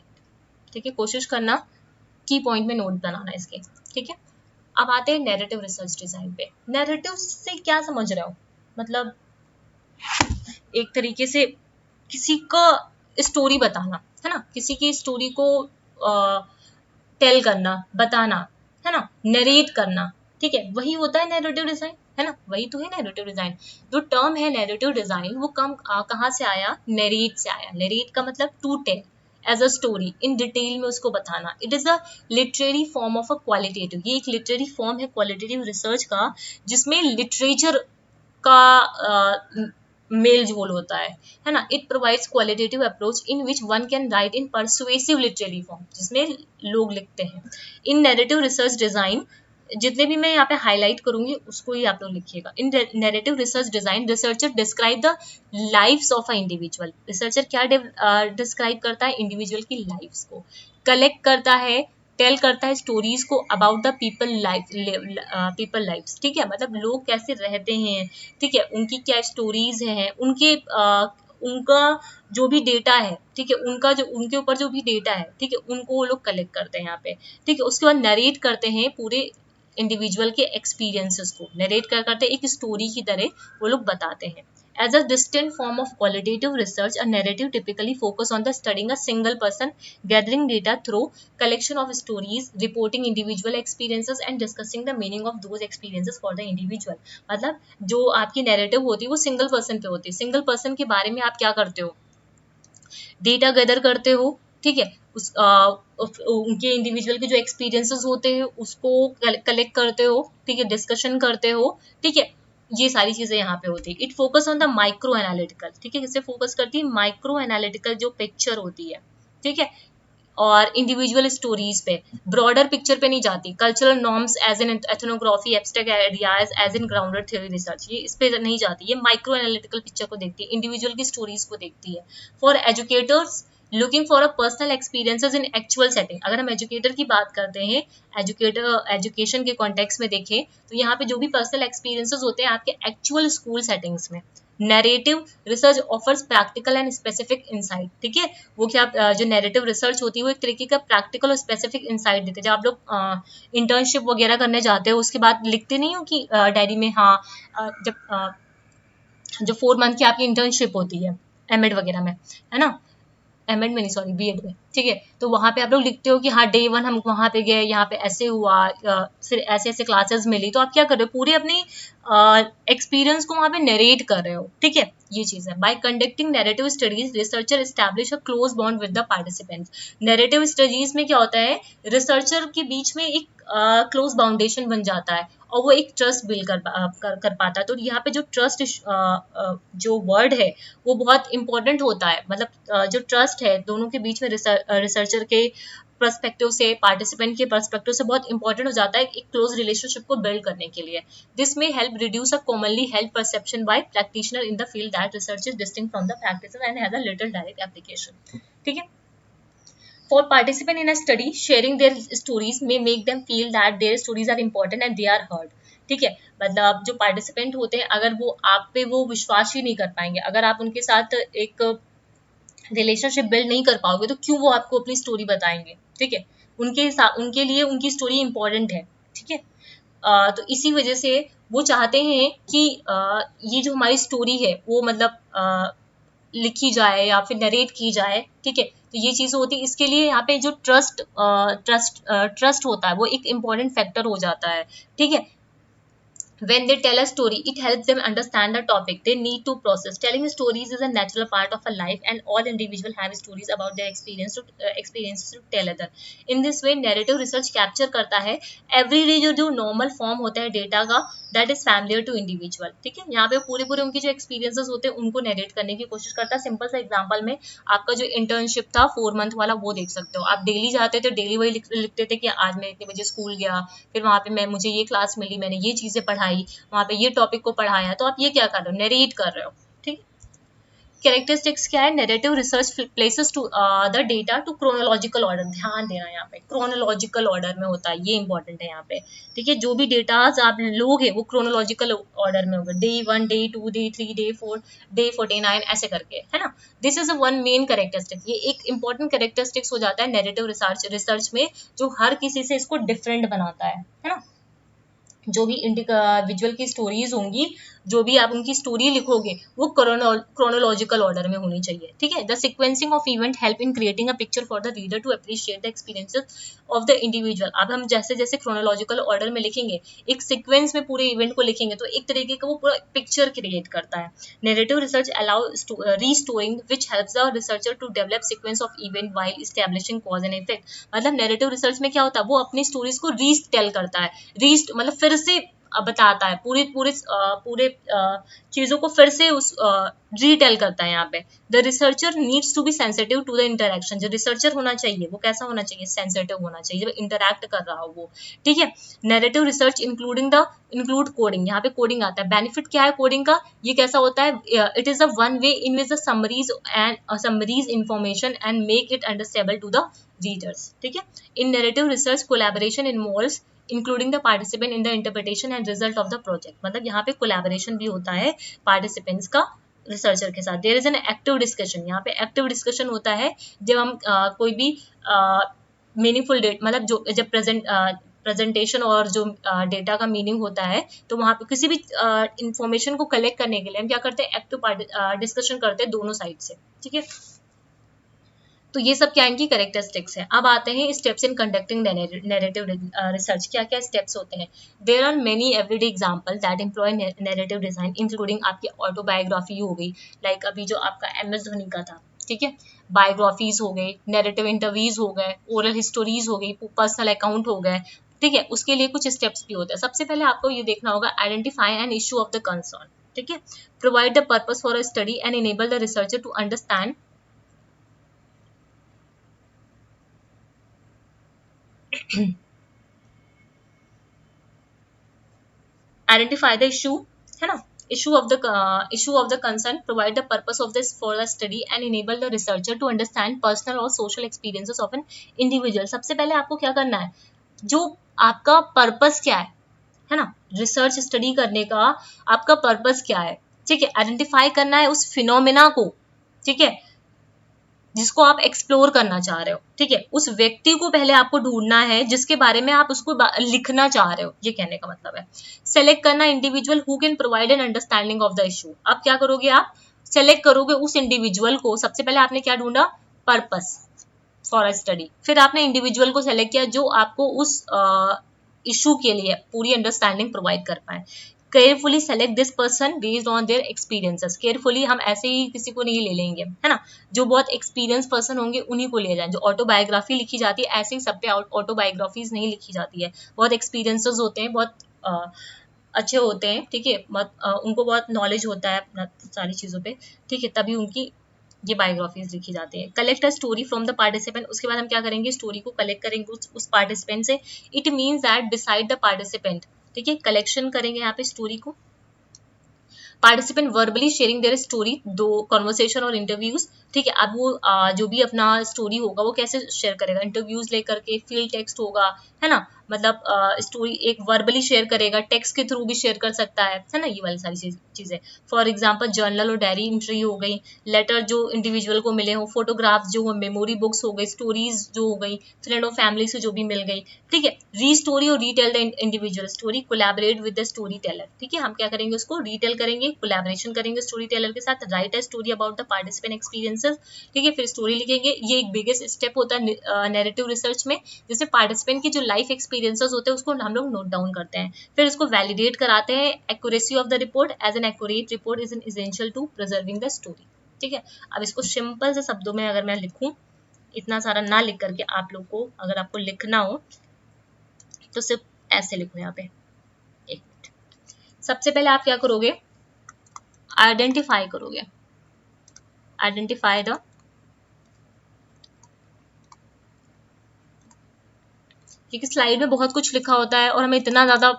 ठीक है। कोशिश करना की पॉइंट में नोट बनाना इसके, ठीक है। अब आते हैं नैरेटिव रिसर्च डिजाइन पे। नैरेटिव से क्या समझ रहे हो, मतलब एक तरीके से किसी का स्टोरी बताना, है ना, किसी की स्टोरी को टेल करना, बताना, है ना, नरेट करना, ठीक है, वही होता है नैरेटिव डिजाइन, है ना, वही तो है नैरेटिव डिजाइन। जो टर्म है नैरेटिव डिजाइन वो कहाँ से आया, नरेट से आया। नरेट का मतलब to tell as a story, in detail में उसको बताना। It is a literary form of a qualitative, ये एक लिटरेरी फॉर्म है क्वालिटेटिव रिसर्च का, जिसमें लिटरेचर का मेल जोल होता है ना। It provides qualitative approach in which one can write in persuasive literary form, जिसमें लोग लिखते हैं। इन नैरेटिव रिसर्च डिजाइन, जितने भी मैं यहाँ पे हाईलाइट करूंगी उसको ही आप लोग लिखिएगा। In narrative research design, researcher describe the lives of a individual. Researcher क्या डिस्क्राइब करता है? इंडिविजुअल की लाइव्स को। कलेक्ट करता है, टेल करता है स्टोरीज को अबाउट द पीपल लाइफ, ठीक है, मतलब लोग कैसे रहते हैं, ठीक है, उनकी क्या स्टोरीज हैं, उनका जो भी डेटा है, ठीक है, उनका जो उनके ऊपर जो भी डेटा है, ठीक है, उनको वो लोग कलेक्ट करते हैं यहाँ पे, ठीक है। उसके बाद नरेट करते हैं पूरे इंडिविजुअल के एक्सपीरियंसेस को, नरेट करते एक स्टोरी की तरह वो लोग बताते हैं। As a distinct form of qualitative research, a narrative typically focuses on the studying a single person, gathering data through collection of stories, reporting individual experiences and discussing the meaning of those experiences for the individual। मतलब जो आपकी narrative होती है वो single person पे होती है। single person के बारे में आप क्या करते हो? डेटा गैदर करते हो, ठीक है, उनके इंडिविजुअल के जो एक्सपीरियंसेस होते हैं उसको कलेक्ट करते हो, ठीक है, डिस्कशन करते हो, ठीक है, ये सारी चीजें यहाँ पे होती है। It focus on the micro analytical, ठीक है, किससे फोकस करती है? माइक्रो एनालिटिकल जो पिक्चर होती है, ठीक है, और इंडिविजुअल स्टोरीज पे, ब्रॉडर पिक्चर पे नहीं जाती। Cultural norms as in ethnography, abstract ideas as in grounded theory research, ये इस पे नहीं जाती, ये माइक्रो एनालिटिकल पिक्चर को देखती है, इंडिविजुअल की स्टोरीज को देखती है। For educators looking for a personal experiences in actual setting, अगर हम एजुकेटर की बात करते हैं, एजुकेशन के कॉन्टेक्स्ट में देखें तो यहाँ पे जो भी पर्सनल एक्सपीरियंसेस होते हैं आपके एक्चुअल स्कूल सेटिंग्स में। Narrative research offers practical and specific insight, ठीक है, वो क्या जो नैरेटिव रिसर्च होती है वो एक तरीके का प्रैक्टिकल और स्पेसिफिक इंसाइट देते हैं। जब आप लोग इंटर्नशिप वगैरह करने जाते हो उसके बाद लिखते नहीं हो कि डायरी में, हाँ, जब जो 4 मंथ की आपकी इंटर्नशिप होती है एमएड वगैरह में, है ना, एमएड में नहीं, सॉरी, बीएड में, ठीक है, तो वहां पे आप लोग लिखते हो कि हाँ डे 1 हम वहां पे गए, यहाँ पे ऐसे हुआ, फिर ऐसे ऐसे क्लासेस मिली, तो आप क्या कर रहे हो? पूरे अपनी एक्सपीरियंस को वहां पे नरेट कर रहे हो, ठीक है, ये चीज है। Bye conducting narrative studies, researcher establish a close bond with the participants. Narrative studies में क्या होता है? रिसर्चर के बीच में एक क्लोज बाउंडेशन बन जाता है और वो एक ट्रस्ट बिल्ड कर पाता है। तो यहाँ पे जो ट्रस्ट जो वर्ड है वो बहुत इंपॉर्टेंट होता है, मतलब जो ट्रस्ट है दोनों के बीच में रिसर्चर के पर्सपेक्टिव से, पार्टिसिपेंट के पर्सपेक्टिव से बहुत इंपॉर्टेंट हो जाता है एक क्लोज रिलेशनशिप को बिल्ड करने के लिए। दिस में help reduce a commonly held perception by practitioner in the field that research is distinct from the practice and has a little direct application, ठीक है। For participant in a study, sharing their stories may make them feel that their stories are important and they are heard, ठीक है, मतलब जो participant होते हैं अगर वो आप पे वो विश्वास ही नहीं कर पाएंगे, अगर आप उनके साथ एक रिलेशनशिप बिल्ड नहीं कर पाओगे तो क्यों वो आपको अपनी स्टोरी बताएंगे, ठीक है, उनके लिए उनकी स्टोरी इंपॉर्टेंट है, ठीक है। तो इसी वजह से वो चाहते हैं कि ये जो हमारी स्टोरी है वो मतलब लिखी जाए या फिर नरेट की जाए, ठीक है, तो ये चीज होती है। इसके लिए यहाँ पे जो ट्रस्ट होता है वो एक इम्पॉर्टेंट फैक्टर हो जाता है, ठीक है। When they tell a story, it helps them understand the topic they need to process. Telling stories is a natural part of a life, and all individuals have stories about their experiences to tell other. In this way, narrative research capture करता है everyday जो normal form होता है data का, that is familiar to individual, ठीक है। यहाँ पे पूरे उनके जो एक्सपीरियंसेस होते हैं उनको नरेट करने की कोशिश करता है। सिंपल सा एग्जांपल में आपका जो इंटर्नशिप था 4 मंथ वाला वो देख सकते हो। आप डेली जाते थे, डेली वही लिखते थे कि आज मैं इतने बजे स्कूल गया, फिर वहां पे मुझे ये क्लास मिली, मैंने ये चीजें पढ़ाई, वहां पे ये टॉपिक को पढ़ाया, तो आप ये क्या कर रहे हो? नरेट कर रहे हो, ठीक। कैरेक्टरिस्टिक्स क्या है? Narrative research places to the data to chronological order, ध्यान देना यहाँ पे क्रोनोलॉजिकल ऑर्डर में होता है, ये इंपॉर्टेंट है यहाँ पे, ठीक है। जो भी डेटा आप लोग है वो क्रोनोलॉजिकल ऑर्डर में होगा, day 1, day 2, day 3, day 4, day 49 ऐसे करके, है ना। This is one main characteristic, ये एक इंपॉर्टेंट कैरेक्टरिस्टिक्स हो जाता है नैरेटिव रिसर्च में, जो हर किसी से इसको डिफरेंट बनाता है ना। जो भी इंडिविजुअल की स्टोरीज होंगी, जो भी आप उनकी स्टोरी लिखोगे वो क्रोनोलॉजिकल ऑर्डर में होनी चाहिए, ठीक है। The sequencing of event help in creating a picture for the reader to appreciate the experiences of the individual. अब हम जैसे जैसे क्रोनोलॉजिकल ऑर्डर में लिखेंगे, एक सीक्वेंस में पूरे इवेंट को लिखेंगे, तो एक तरीके का वो पूरा पिक्चर क्रिएट करता है। Narrative research allow restorying which helps the researcher to develop sequence of event while establishing cause and effect. मतलब नैरेटिव रिसर्च में क्या होता है, वो अपनी स्टोरीज को रीटेल करता है, मतलब फिर से बताता है, पूरे चीजों को फिर से उस रीटेल करता है यहाँ पे। The researcher needs to be sensitive to the interaction, जो रिसर्चर होना चाहिए वो कैसा होना चाहिए, सेंसिटिव होना चाहिए जब इंटरेक्ट कर रहा हो वो, ठीक है। नैरेटिव रिसर्च इंक्लूड कोडिंग, यहाँ पे कोडिंग आता है। बेनिफिट क्या है कोडिंग का, ये कैसा होता है, it is a one way in which the summaries information and make it understandable to the readers, ठीक है। In narrative research collaboration involves including the participant in the interpretation and result of the project, मतलब यहाँ पे collaboration भी होता है participants का researcher के साथ। There is an active discussion, यहाँ पे एक्टिव डिस्कशन होता है जब हम कोई भी मीनिंगफुल डेट, मतलब जो जब प्रेजेंटेशन और जो डेटा का मीनिंग होता है, तो वहाँ पे किसी भी इंफॉर्मेशन को कलेक्ट करने के लिए हम क्या करते हैं, एक्टिव डिस्कशन करते हैं दोनों साइड से, ठीक है। तो ये सब क्या इनकी कैरेक्टरिस्टिक्स है। अब आते हैं steps in conducting narrative research, क्या क्या स्टेप्स होते हैं। There are many everyday example that employ narrative design, including आपकी ऑटोबायोग्राफी हो गई, लाइक अभी जो आपका MS धोनी का था, ठीक है, बायोग्राफीज हो गई, नैरेटिव इंटरव्यूज हो गए, ओरल हिस्टोरीज हो गई, पर्सनल अकाउंट हो गए, ठीक है। उसके लिए कुछ स्टेप्स भी होते हैं। सबसे पहले आपको ये देखना होगा, identify an issue of the concern, ठीक है, provide the purpose for a study and enable the researcher to understand identify the issue, है ना, issue of the concern, provide the purpose of this for the study and enable the researcher to understand personal और social experiences of an individual। सबसे पहले आपको क्या करना है, जो आपका पर्पस क्या है ना, रिसर्च स्टडी करने का आपका पर्पस क्या है, ठीक है, आइडेंटिफाई करना है उस फिनोमेना को, ठीक है, जिसको आप एक्सप्लोर करना चाह रहे हो, ठीक है। उस व्यक्ति को पहले आपको ढूंढना है जिसके बारे में आप उसको लिखना चाह रहे हो, ये कहने का मतलब है। सेलेक्ट करना individual who can provide an understanding of the issue. अब क्या करोगे, आप सेलेक्ट करोगे उस इंडिविजुअल को। सबसे पहले आपने क्या ढूंढा, पर्पस फॉर अ स्टडी, फिर आपने इंडिविजुअल को सेलेक्ट किया जो आपको उस इशू के लिए पूरी अंडरस्टैंडिंग प्रोवाइड कर पाए। Carefully select this person based on their experiences. Carefully हम ऐसे ही किसी को नहीं ले लेंगे, है ना, जो बहुत एक्सपीरियंस पर्सन होंगे उन्हीं को ले जाएं। जो ऑटोबायोग्राफी लिखी जाती है ऐसे ही सब पे ऑटोबायोग्राफीज नहीं लिखी जाती है, बहुत एक्सपीरियंसेस होते हैं, बहुत अच्छे होते हैं, ठीक है, उनको बहुत नॉलेज होता है अपना सारी चीज़ों पे, ठीक है, तभी उनकी ये बायोग्राफीज लिखी जाती है। Collect a story from the participant, उसके बाद हम क्या करेंगे, स्टोरी को कलेक्ट करेंगे उस पार्टिसिपेंट से। It means that beside the participant, ठीक है, कलेक्शन करेंगे यहाँ पे स्टोरी को। Participant verbally sharing their story, दो कॉन्वर्सेशन और इंटरव्यूज, ठीक है। अब वो जो भी अपना स्टोरी होगा वो कैसे शेयर करेगा, इंटरव्यूज लेकर के, फील्ड टेक्स्ट होगा, है ना, मतलब स्टोरी एक वर्बली शेयर करेगा, टेक्स्ट के थ्रू भी शेयर कर सकता है ना, ये वाली सारी चीजें। फॉर एग्जाम्पल जर्नल और डायरी एंट्री हो गई, लेटर जो इंडिविजुअल को मिले हो, फोटोग्राफ जो हो, मेमोरी बुक्स हो गई, स्टोरीज जो हो गई, फ्रेंड और फैमिली से जो भी मिल गई, ठीक है। री स्टोरी और retail the individual story, collaborate with the story teller, ठीक है, हम क्या करेंगे, उसको रीटेल करेंगे, कोलैबोरेशन करेंगे स्टोरी टेलर के साथ। Right a story about the participant experiences, ठीक है, फिर स्टोरी लिखेंगे। ये एक बिगेस्ट स्टेप होता है नैरेटिव रिसर्च में, जिससे पार्टिसिपेंट की जो लाइफ एक्सपीरियंसेस होते हैं उसको हम लोग नोट डाउन करते हैं, फिर इसको वैलिडेट कराते हैं। Accuracy of the report, as an accurate report is an essential to preserving the story, ठीक है। अब इसको सिंपल से शब्दों में अगर मैं लिखूं, इतना सारा ना लिख करके आप लोग को अगर आपको लिखना हो तो सिर्फ ऐसे लिखो यहाँ पे, एक मिनट। सबसे पहले आप क्या करोगे, आइडेंटिफाई करोगे, आइडेंटिफाई द, क्योंकि स्लाइड में बहुत कुछ लिखा होता है और हमें इतना ज़्यादा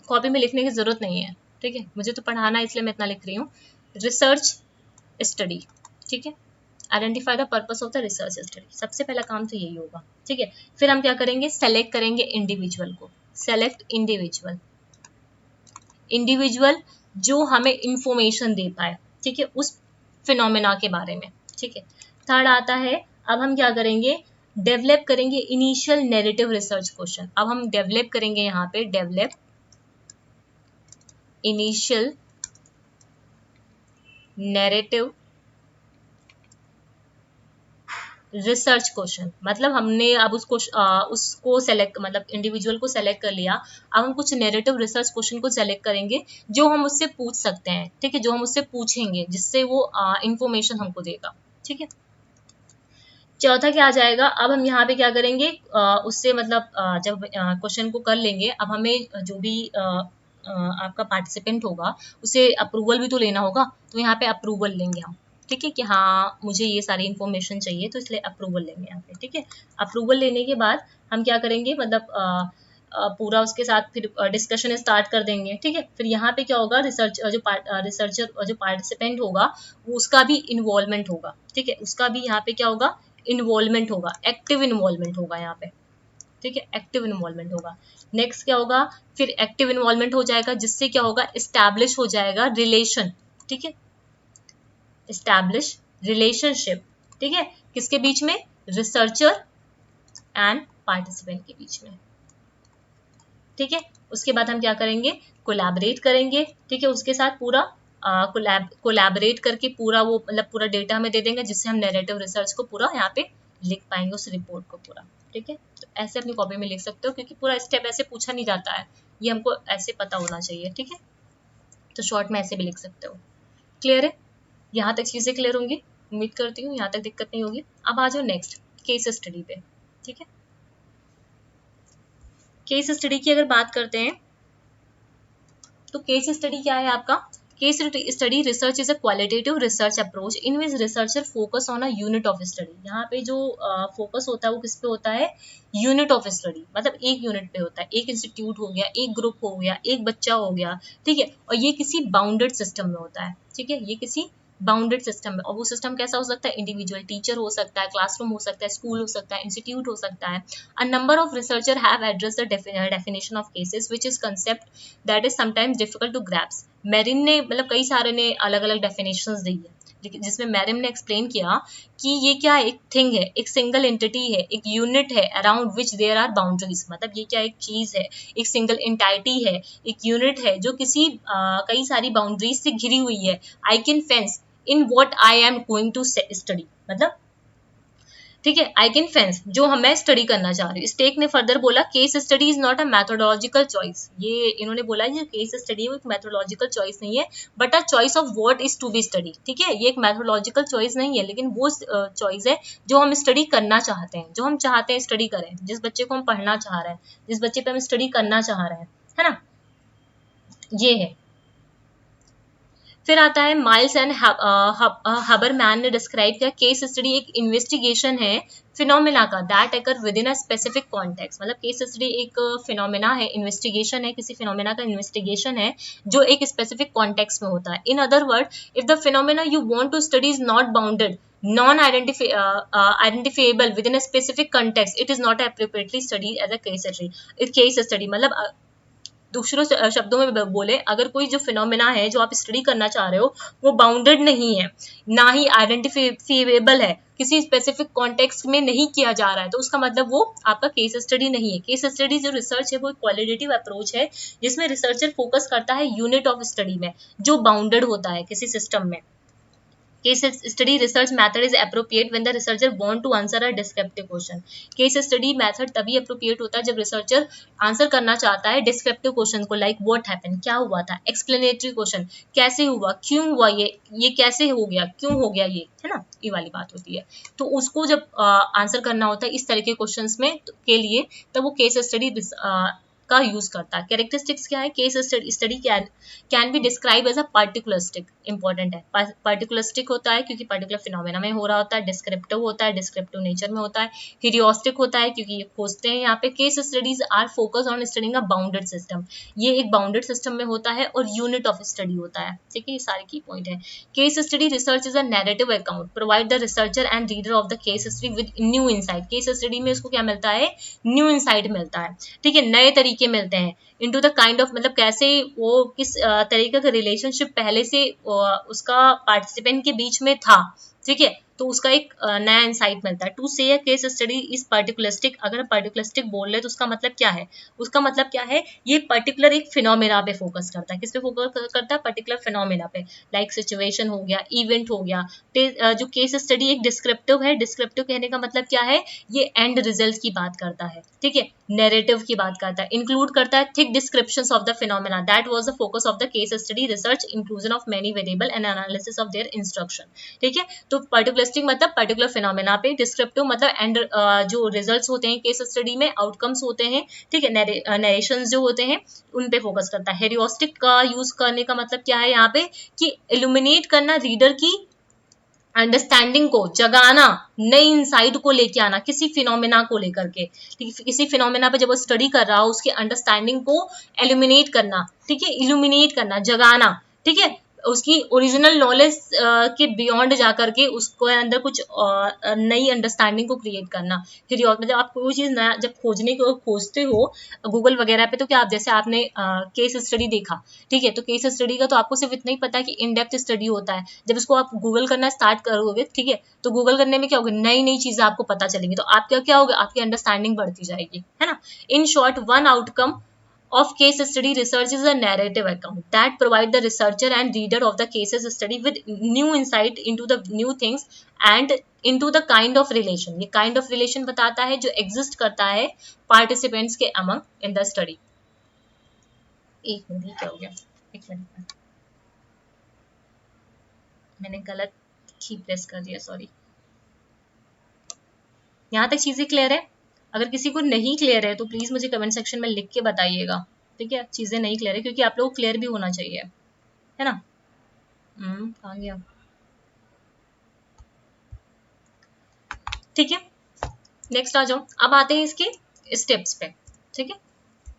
कॉपी में लिखने की ज़रूरत नहीं है, ठीक है, मुझे तो पढ़ाना है इसलिए मैं इतना लिख रही हूँ। रिसर्च स्टडी, ठीक है, identify the purpose of the research study, सबसे पहला काम तो यही होगा, ठीक है। फिर हम क्या करेंगे, सेलेक्ट करेंगे इंडिविजुअल को, सेलेक्ट इंडिविजुअल, इंडिविजुअल जो हमें इंफॉर्मेशन दे पाए, ठीक है, उस फिनोमेना के बारे में, ठीक है। थर्ड आता है, अब हम क्या करेंगे, डेवलप करेंगे इनिशियल नैरेटिव रिसर्च क्वेश्चन। अब हम डेवलप करेंगे यहाँ पे, develop initial narrative research question, मतलब हमने अब उसको सेलेक्ट, मतलब इंडिविजुअल को सेलेक्ट कर लिया। अब हम कुछ नैरेटिव रिसर्च क्वेश्चन को सेलेक्ट करेंगे जो हम उससे पूछ सकते हैं, ठीक है, जो हम उससे पूछेंगे जिससे वो इंफॉर्मेशन हमको देगा, ठीक है। चौथा क्या आ जाएगा, अब हम यहाँ पे क्या करेंगे, उससे मतलब जब क्वेश्चन को कर लेंगे, अब हमें जो भी आपका पार्टिसिपेंट होगा उसे अप्रूवल भी तो लेना होगा, तो यहाँ पे अप्रूवल लेंगे हम, ठीक है, कि हाँ मुझे ये सारी इन्फॉर्मेशन चाहिए तो इसलिए अप्रूवल लेंगे यहाँ पे, ठीक है। अप्रूवल लेने के बाद हम क्या करेंगे, मतलब पूरा उसके साथ फिर डिस्कशन स्टार्ट कर देंगे, ठीक है। फिर यहाँ पे क्या होगा, रिसर्चर जो पार्टिसिपेंट होगा वो उसका भी इन्वॉल्वमेंट होगा, ठीक है, उसका भी यहाँ पे क्या होगा, इन्वॉल्वमेंट होगा, एक्टिव इन्वॉल्वमेंट होगा यहाँ पे, ठीक है, एक्टिव इन्वॉल्वमेंट होगा। नेक्स्ट क्या होगा, फिर एक्टिव इन्वॉल्वमेंट हो जाएगा जिससे क्या होगा, एस्टैब्लिश हो जाएगा रिलेशन, ठीक है, एस्टैब्लिश रिलेशनशिप, ठीक है, किसके बीच में, रिसर्चर एंड पार्टिसिपेंट के बीच में, ठीक है। उसके बाद हम क्या करेंगे, कोलैबोरेट करेंगे, ठीक है, उसके साथ पूरा कोलैबोरेट करके पूरा वो मतलब पूरा डेटा हमें दे देंगे जिससे हम नैरेटिव रिसर्च को पूरा यहाँ पे लिख पाएंगे, उस रिपोर्ट को पूरा, ठीक है। तो ऐसे अपनी कॉपी में लिख सकते हो क्योंकि पूरा स्टेप ऐसे पूछा नहीं जाता है, ये हमको ऐसे पता होना चाहिए, ठीक है। तो शॉर्ट में ऐसे भी लिख सकते हो। क्लियर है, यहाँ तक चीजें क्लियर होंगी, उम्मीद करती हूँ यहाँ तक दिक्कत नहीं होगी। अब आ जाओ नेक्स्ट केस स्टडी पे, ठीक है। केस स्टडी की अगर बात करते हैं तो केस स्टडी क्या है आपका, case study research is a qualitative research approach in which researcher focus on a unit of study. यहाँ पे जो फोकस होता है वो किस पे होता है, यूनिट ऑफ स्टडी, मतलब एक यूनिट पे होता है, एक इंस्टीट्यूट हो गया, एक ग्रुप हो गया, एक बच्चा हो गया, ठीक है, और ये किसी बाउंडेड सिस्टम में होता है, ठीक है, ये किसी बाउंडेड सिस्टम में, और वो सिस्टम कैसा हो सकता है, इंडिविजुअल टीचर हो सकता है, क्लासरूम हो सकता है, स्कूल हो सकता है, इंस्टीट्यूट हो सकता है। A number of researcher have addressed the definition of cases which is concept that is sometimes difficult to grasp. Merriam ने मतलब कई सारे ने अलग अलग डेफिनेशंस दी है, जिसमें मैरिम ने एक्सप्लेन किया कि ये क्या एक थिंग है, एक सिंगल एंटिटी है, एक यूनिट है around which there are boundaries, मतलब ये क्या एक चीज है, एक सिंगल एंटाइटी है, एक यूनिट है जो किसी कई सारी बाउंड्रीज से घिरी हुई है। I can fence in what I am going to study, मतलब ठीक है, आई कैन फेंस जो मैं स्टडी करना चाह रही हूँ। स्टेक ने फर्दर बोला case study is not a methodological choice, ये इन्होंने बोला ये केस स्टडी एक मैथोडोलॉजिकल चॉइस नहीं है but a choice of what is to be study, ठीक है, ये एक मैथोडोलॉजिकल चॉइस नहीं है लेकिन वो चॉइस है जो हम स्टडी करना चाहते हैं, जो हम चाहते हैं स्टडी करें, जिस बच्चे को हम पढ़ना चाह रहे हैं, जिस बच्चे पे हम स्टडी करना चाह रहे हैं, है ना, ये है। फिर आता है माइल्स एंड हबरमैन ने डिस्क्राइब किया केस स्टडी एक इन्वेस्टिगेशन है फिनोमिना का that occur with in a specific context, मतलब केस स्टडी एक फिनोमिना है, इन्वेस्टिगेशन है, किसी फिनोमिना का इन्वेस्टिगेशन है जो एक स्पेसिफिक कॉन्टेक्स्ट में होता है। In other word if the phenomena you want to study is not bounded non identifiable within a specific context, it is not appropriately studied as a case study। मतलब दूसरों शब्दों में बोले, अगर कोई जो फिनोमिना है जो आप स्टडी करना चाह रहे हो वो बाउंडेड नहीं है, ना ही आइडेंटिफिएबल है, किसी स्पेसिफिक कॉन्टेक्स्ट में नहीं किया जा रहा है, तो उसका मतलब वो आपका केस स्टडी नहीं है। केस स्टडी जो रिसर्च है वो एक क्वालिटेटिव अप्रोच है जिसमें रिसर्चर फोकस करता है यूनिट ऑफ स्टडी में जो बाउंडेड होता है किसी सिस्टम में। Case study research method is appropriate when the researcher want to answer a descriptive question। Case study method तभी appropriate होता है जब researcher आंसर करना चाहता है descriptive question को, like what happened, क्या हुआ था, explanatory question, कैसे हुआ, क्यों हुआ, ये कैसे हो गया, क्यों हो गया, ये है ना, ये वाली बात होती है। तो उसको जब आंसर करना होता है इस तरह के क्वेश्चंस में के लिए तब वो केस स्टडी का यूज करता है। कैरेक्टरिस्टिक्स क्या है, case study can be describe as a particularistic, important है, पार्टिकुलरिस्टिक होता है क्योंकि पर्टिकुलर फिनोमेना में हो रहा होता है, डिस्क्रिप्टिव होता है, डिस्क्रिप्टिव नेचर में होता है, हीरियोस्टिक होता है क्योंकि ये खोजते हैं। यहाँ पे case studies are focus on studying a bounded system, ये एक बाउंडेड सिस्टम में होता है और यूनिट ऑफ स्टडी होता है, ठीक है, ये सारे की पॉइंट है। Case study research is a narrative account provide the researcher and reader of the case study with new insight. Case study में उसको क्या मिलता है, न्यू इनसाइट मिलता है, ठीक है, नए तरीके मिलते हैं। इनटू द काइंड ऑफ, मतलब कैसे वो किस तरीके का रिलेशनशिप पहले से उसका पार्टिसिपेंट के बीच में था, ठीक है, तो उसका एक नया इंसाइट मिलता है। टू से अ केस स्टडी इज पर्टिकुलरिस्टिक, अगर पर्टिकुलरिस्टिक बोल रहे तो उसका मतलब क्या है, उसका मतलब क्या है, ये पर्टिकुलर एक फिनोमेना पे फोकस करता है, किस पे फोकस करता है, पर्टिकुलर फिनोमेना पे, लाइक सिचुएशन हो गया, इवेंट हो गया। जो केस स्टडी एक डिस्क्रिप्टिव है, डिस्क्रिप्टिव कहने का मतलब क्या है, ये एंड रिजल्ट की बात करता है, ठीक है, नैरेटिव की बात करता है, इंक्लूड करता है thick descriptions of the phenomena that was the focus of the case study research, inclusion of many variable and analysis of their instruction, ठीक है। तो पर्टिकुलर इंटरेस्टिंग मतलब पर्टिकुलर फिनोमेना पे, डिस्क्रिप्टिव मतलब एंड जो रिजल्ट्स होते हैं केस स्टडी में, आउटकम्स होते हैं, ठीक है, नरेशंस जो होते हैं उन पे फोकस करता है। हेरियोस्टिक का यूज करने का मतलब क्या है यहाँ पे कि इल्यूमिनेट करना, रीडर की अंडरस्टैंडिंग को जगाना, नई इंसाइट को लेके आना किसी फिनोमेना को लेकर के, ठीक है, किसी फिनोमेना पे जब वो स्टडी कर रहा हो उसकी अंडरस्टैंडिंग को एल्यूमिनेट करना, ठीक है, इल्यूमिनेट करना, जगाना, ठीक है, उसकी ओरिजिनल नॉलेज के बियॉन्ड जाकर के उसको अंदर कुछ नई अंडरस्टैंडिंग को क्रिएट करना। फिर मतलब आप कोई चीज नया जब खोजते हो गूगल वगैरह पे, तो क्या आप जैसे आपने केस स्टडी देखा, ठीक है, तो केस स्टडी का तो आपको सिर्फ इतना ही पता है कि इन डेप्थ स्टडी होता है। जब इसको आप गूगल करना स्टार्ट करोगे, ठीक है, तो गूगल करने में क्या होगा, नई नई चीजें आपको पता चलेंगी, तो आपका क्या होगा, आपकी अंडरस्टैंडिंग बढ़ती जाएगी, है ना। In short, one outcome of case study research is a narrative account that provide the researcher and reader of the cases study with new insight into the new things and into the kind of relation, ये kind of relation बताता है जो exist करता है participants के among in the study। एक minute, क्या हो गया, एक मिनट, मैंने गलत की प्रेस कर दिया, सॉरी। यहाँ तक चीजें क्लियर है? अगर किसी को नहीं क्लियर है तो प्लीज मुझे कमेंट सेक्शन में लिख के बताइएगा, ठीक है, चीजें नहीं क्लियर है, क्योंकि आप लोग क्लियर भी होना चाहिए, है ना। कहाँ गया, ठीक है, नेक्स्ट आ जाओ। अब आते हैं इसके स्टेप्स पे, ठीक है।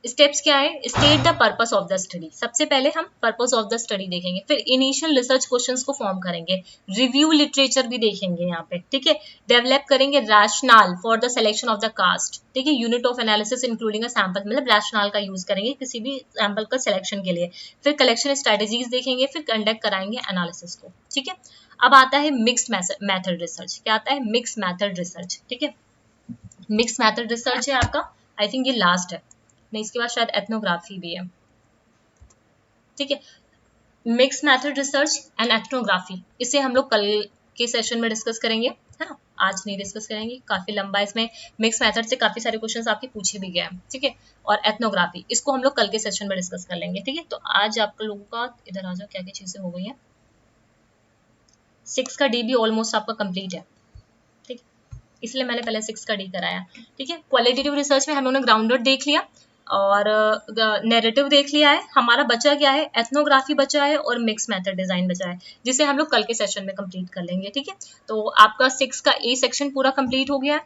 स्टेप्स क्या है, state the purpose of the study. सबसे पहले हम पर्पस ऑफ द स्टडी देखेंगे, फिर इनिशियल रिसर्च क्वेश्चंस को फॉर्म करेंगे, रिव्यू लिटरेचर भी देखेंगे यहाँ पे, ठीक है, डेवलप करेंगे rationale for the selection of the case, ठीक है, unit of analysis including a sample, मतलब रैशनल का यूज करेंगे किसी भी सैंपल का सिलेक्शन के लिए, फिर कलेक्शन स्ट्रेटेजीज देखेंगे, फिर कंडक्ट कराएंगे एनालिसिस को, ठीक है। अब आता है मिक्स्ड मेथड रिसर्च। क्या आता है, मिक्स मेथड रिसर्च, ठीक है। मिक्स मेथड रिसर्च है आपका, आई थिंक ये लास्ट है, नहीं इसके बाद शायद एथनोग्राफी भी है, ठीक है। Mix method research and ethnography, इसे हम लोग कल के सेशन में डिस्कस करेंगे, है ना, आज नहीं डिस्कस करेंगे, काफी लंबा इसमें मिक्स मेथड से काफी सारे क्वेश्चंस आपके पूछे भी गए हैं, ठीक है। और एथनोग्राफी इसको हम लोग कल के सेशन में डिस्कस कर लेंगे, ठीक है। तो आज आप लोगों का इधर आ जाओ, क्या क्या चीजें हो गई हैं। 6 का डी भी ऑलमोस्ट आपका कंप्लीट है, ठीक है, इसलिए मैंने पहले 6 का डी कराया, ठीक है। क्वालिटेटिव रिसर्च में हम लोगों ने ग्राउंडेड देख लिया और नैरेटिव देख लिया है, हमारा बचा क्या है, एथनोग्राफी बचा है और मिक्स मेथड डिजाइन बचा है, जिसे हम लोग कल के सेशन में कंप्लीट कर लेंगे, ठीक है। तो आपका 6 का ए सेक्शन पूरा कंप्लीट हो गया है,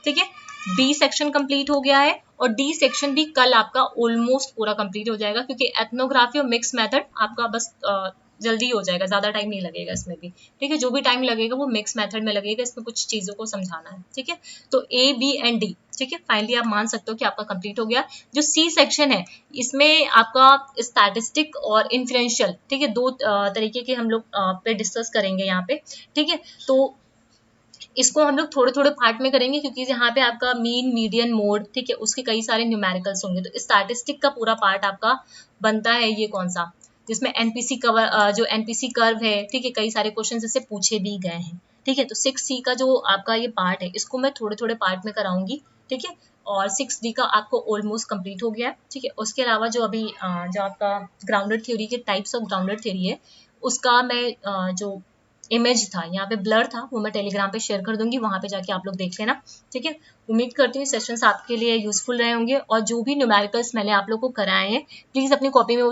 ठीक है, बी सेक्शन कंप्लीट हो गया है और डी सेक्शन भी कल आपका ऑलमोस्ट पूरा कंप्लीट हो जाएगा, क्योंकि एथनोग्राफी और मिक्स मेथड आपका बस जल्दी हो जाएगा, ज्यादा टाइम नहीं लगेगा इसमें भी, ठीक है। जो भी टाइम लगेगा वो मिक्स मेथड में लगेगा, इसमें कुछ चीजों को समझाना है, ठीक है। तो ए बी एंड डी, ठीक है, फाइनली आप मान सकते हो कि आपका कंप्लीट हो गया। जो सी सेक्शन है इसमें आपका स्टैटिस्टिक और इन्फ्लुएंशियल, ठीक है, दो तरीके के हम लोग पे डिस्कस करेंगे यहाँ पे, ठीक है। तो इसको हम लोग थोड़े थोड़े पार्ट में करेंगे, क्योंकि यहाँ पे आपका मीन मीडियन मोड, ठीक है, उसके कई सारे न्यूमेरिकल्स होंगे, तो स्टैटिस्टिक का पूरा पार्ट आपका बनता है ये कौन सा, जिसमें एनपीसी कवर जो एनपीसी कर्व है, ठीक है, कई सारे क्वेश्चन इससे पूछे भी गए हैं, ठीक है। तो 6C का जो आपका ये पार्ट है इसको मैं थोड़े थोड़े पार्ट में कराऊंगी, ठीक है। और 6D का आपको ऑलमोस्ट कंप्लीट हो गया है, ठीक है। उसके अलावा जो अभी जो आपका ग्राउंडेड थ्योरी के टाइप्स ऑफ ग्राउंडेड थ्योरी है, उसका मैं जो इमेज था यहाँ पे ब्लर था वो मैं टेलीग्राम पे शेयर कर दूंगी, वहां पे जाके आप लोग देख लेना, ठीक है। उम्मीद करती हूँ सेशंस आपके लिए यूजफुल रहे होंगे, और जो भी न्यूमेरिकल्स मैंने आप लोग को कराए हैं प्लीज अपनी कॉपी में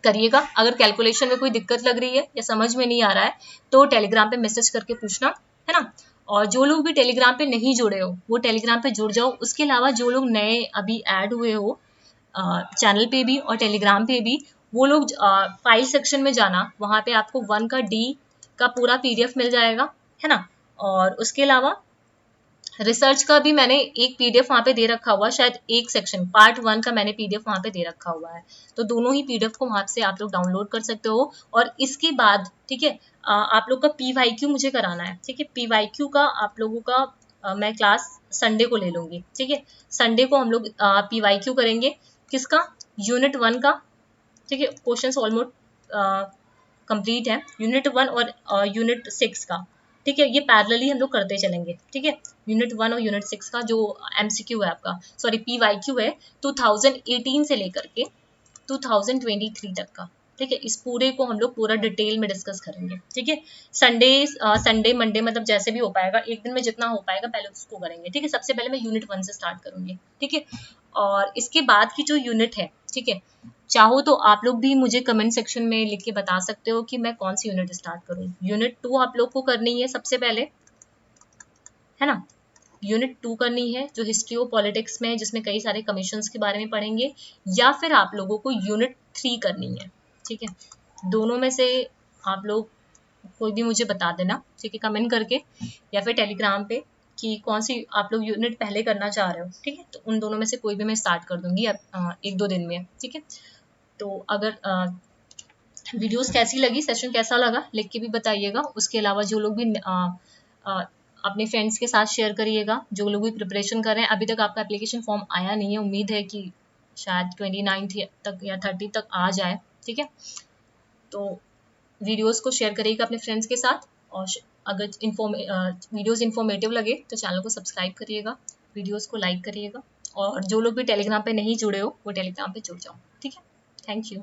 करिएगा। अगर कैलकुलेशन में कोई दिक्कत लग रही है या समझ में नहीं आ रहा है तो टेलीग्राम पे मैसेज करके पूछना, है ना। और जो लोग भी टेलीग्राम पे नहीं जुड़े हो वो टेलीग्राम पे जुड़ जाओ। उसके अलावा जो लोग नए अभी ऐड हुए हो चैनल पे भी और टेलीग्राम पे भी, वो लोग फाइल सेक्शन में जाना, वहां पे आपको 1 का डी का पूरा पीडीएफ मिल जाएगा, है ना। और उसके अलावा रिसर्च का भी मैंने एक पीडीएफ वहां पे दे रखा हुआ, शायद एक सेक्शन पार्ट 1 का मैंने पीडीएफ वहां पे दे रखा हुआ है, तो दोनों ही पीडीएफ को वहां से आप लोग डाउनलोड कर सकते हो। और इसके बाद, ठीक है, आप लोग का पीवाईक्यू मुझे कराना है, ठीक है। पीवाईक्यू का आप लोगों का मैं क्लास संडे को ले लूंगी, ठीक है। संडे को हम लोग पीवाईक्यू करेंगे, किसका, यूनिट 1 का, ठीक है। क्वेश्चंस ऑलमोस्ट कंप्लीट है यूनिट 1 और यूनिट 6 का, ठीक है। ये पैरेलली हम लोग करते चलेंगे, ठीक है। यूनिट 1 और यूनिट 6 का जो एमसीक्यू है आपका, सॉरी पीवाईक्यू है 2018 से लेकर के 2023 तक का, ठीक है। इस पूरे को हम लोग पूरा डिटेल में डिस्कस करेंगे, ठीक है। संडे मंडे मतलब जैसे भी हो पाएगा, एक दिन में जितना हो पाएगा पहले उसको करेंगे, ठीक है। सबसे पहले मैं यूनिट 1 से स्टार्ट करूंगी, ठीक है। और इसके बाद की जो यूनिट है, ठीक है, चाहो तो आप लोग भी मुझे कमेंट सेक्शन में लिख के बता सकते हो कि मैं कौन सी यूनिट स्टार्ट करूँ। यूनिट 2 आप लोग को करनी है सबसे पहले, है ना। यूनिट 2 करनी है जो हिस्ट्री और पॉलिटिक्स में है, जिसमें कई सारे कमीशंस के बारे में पढ़ेंगे, या फिर आप लोगों को यूनिट 3 करनी है, ठीक है। दोनों में से आप लोग कोई भी मुझे बता देना, ठीक है, कमेंट करके या फिर टेलीग्राम पे कि कौन सी आप लोग यूनिट पहले करना चाह रहे हो, ठीक है। तो उन दोनों में से कोई भी मैं स्टार्ट कर दूंगी एक दो दिन में, ठीक है। तो अगर वीडियोस कैसी लगी, सेशन कैसा लगा, लिख के भी बताइएगा। उसके अलावा जो लोग भी अपने फ्रेंड्स के साथ शेयर करिएगा, जो लोग भी प्रिपरेशन कर रहे हैं। अभी तक आपका एप्लीकेशन फॉर्म आया नहीं है, उम्मीद है कि शायद 29 तक या 30 तक आ जाए, ठीक है। तो वीडियोस को शेयर करिएगा अपने फ्रेंड्स के साथ, और अगर वीडियोस इन्फॉर्मेटिव लगे तो चैनल को सब्सक्राइब करिएगा, वीडियोस को लाइक करिएगा, और जो लोग भी टेलीग्राम पे नहीं जुड़े हो वो टेलीग्राम पे जुड़ जाओ, ठीक है। Thank you.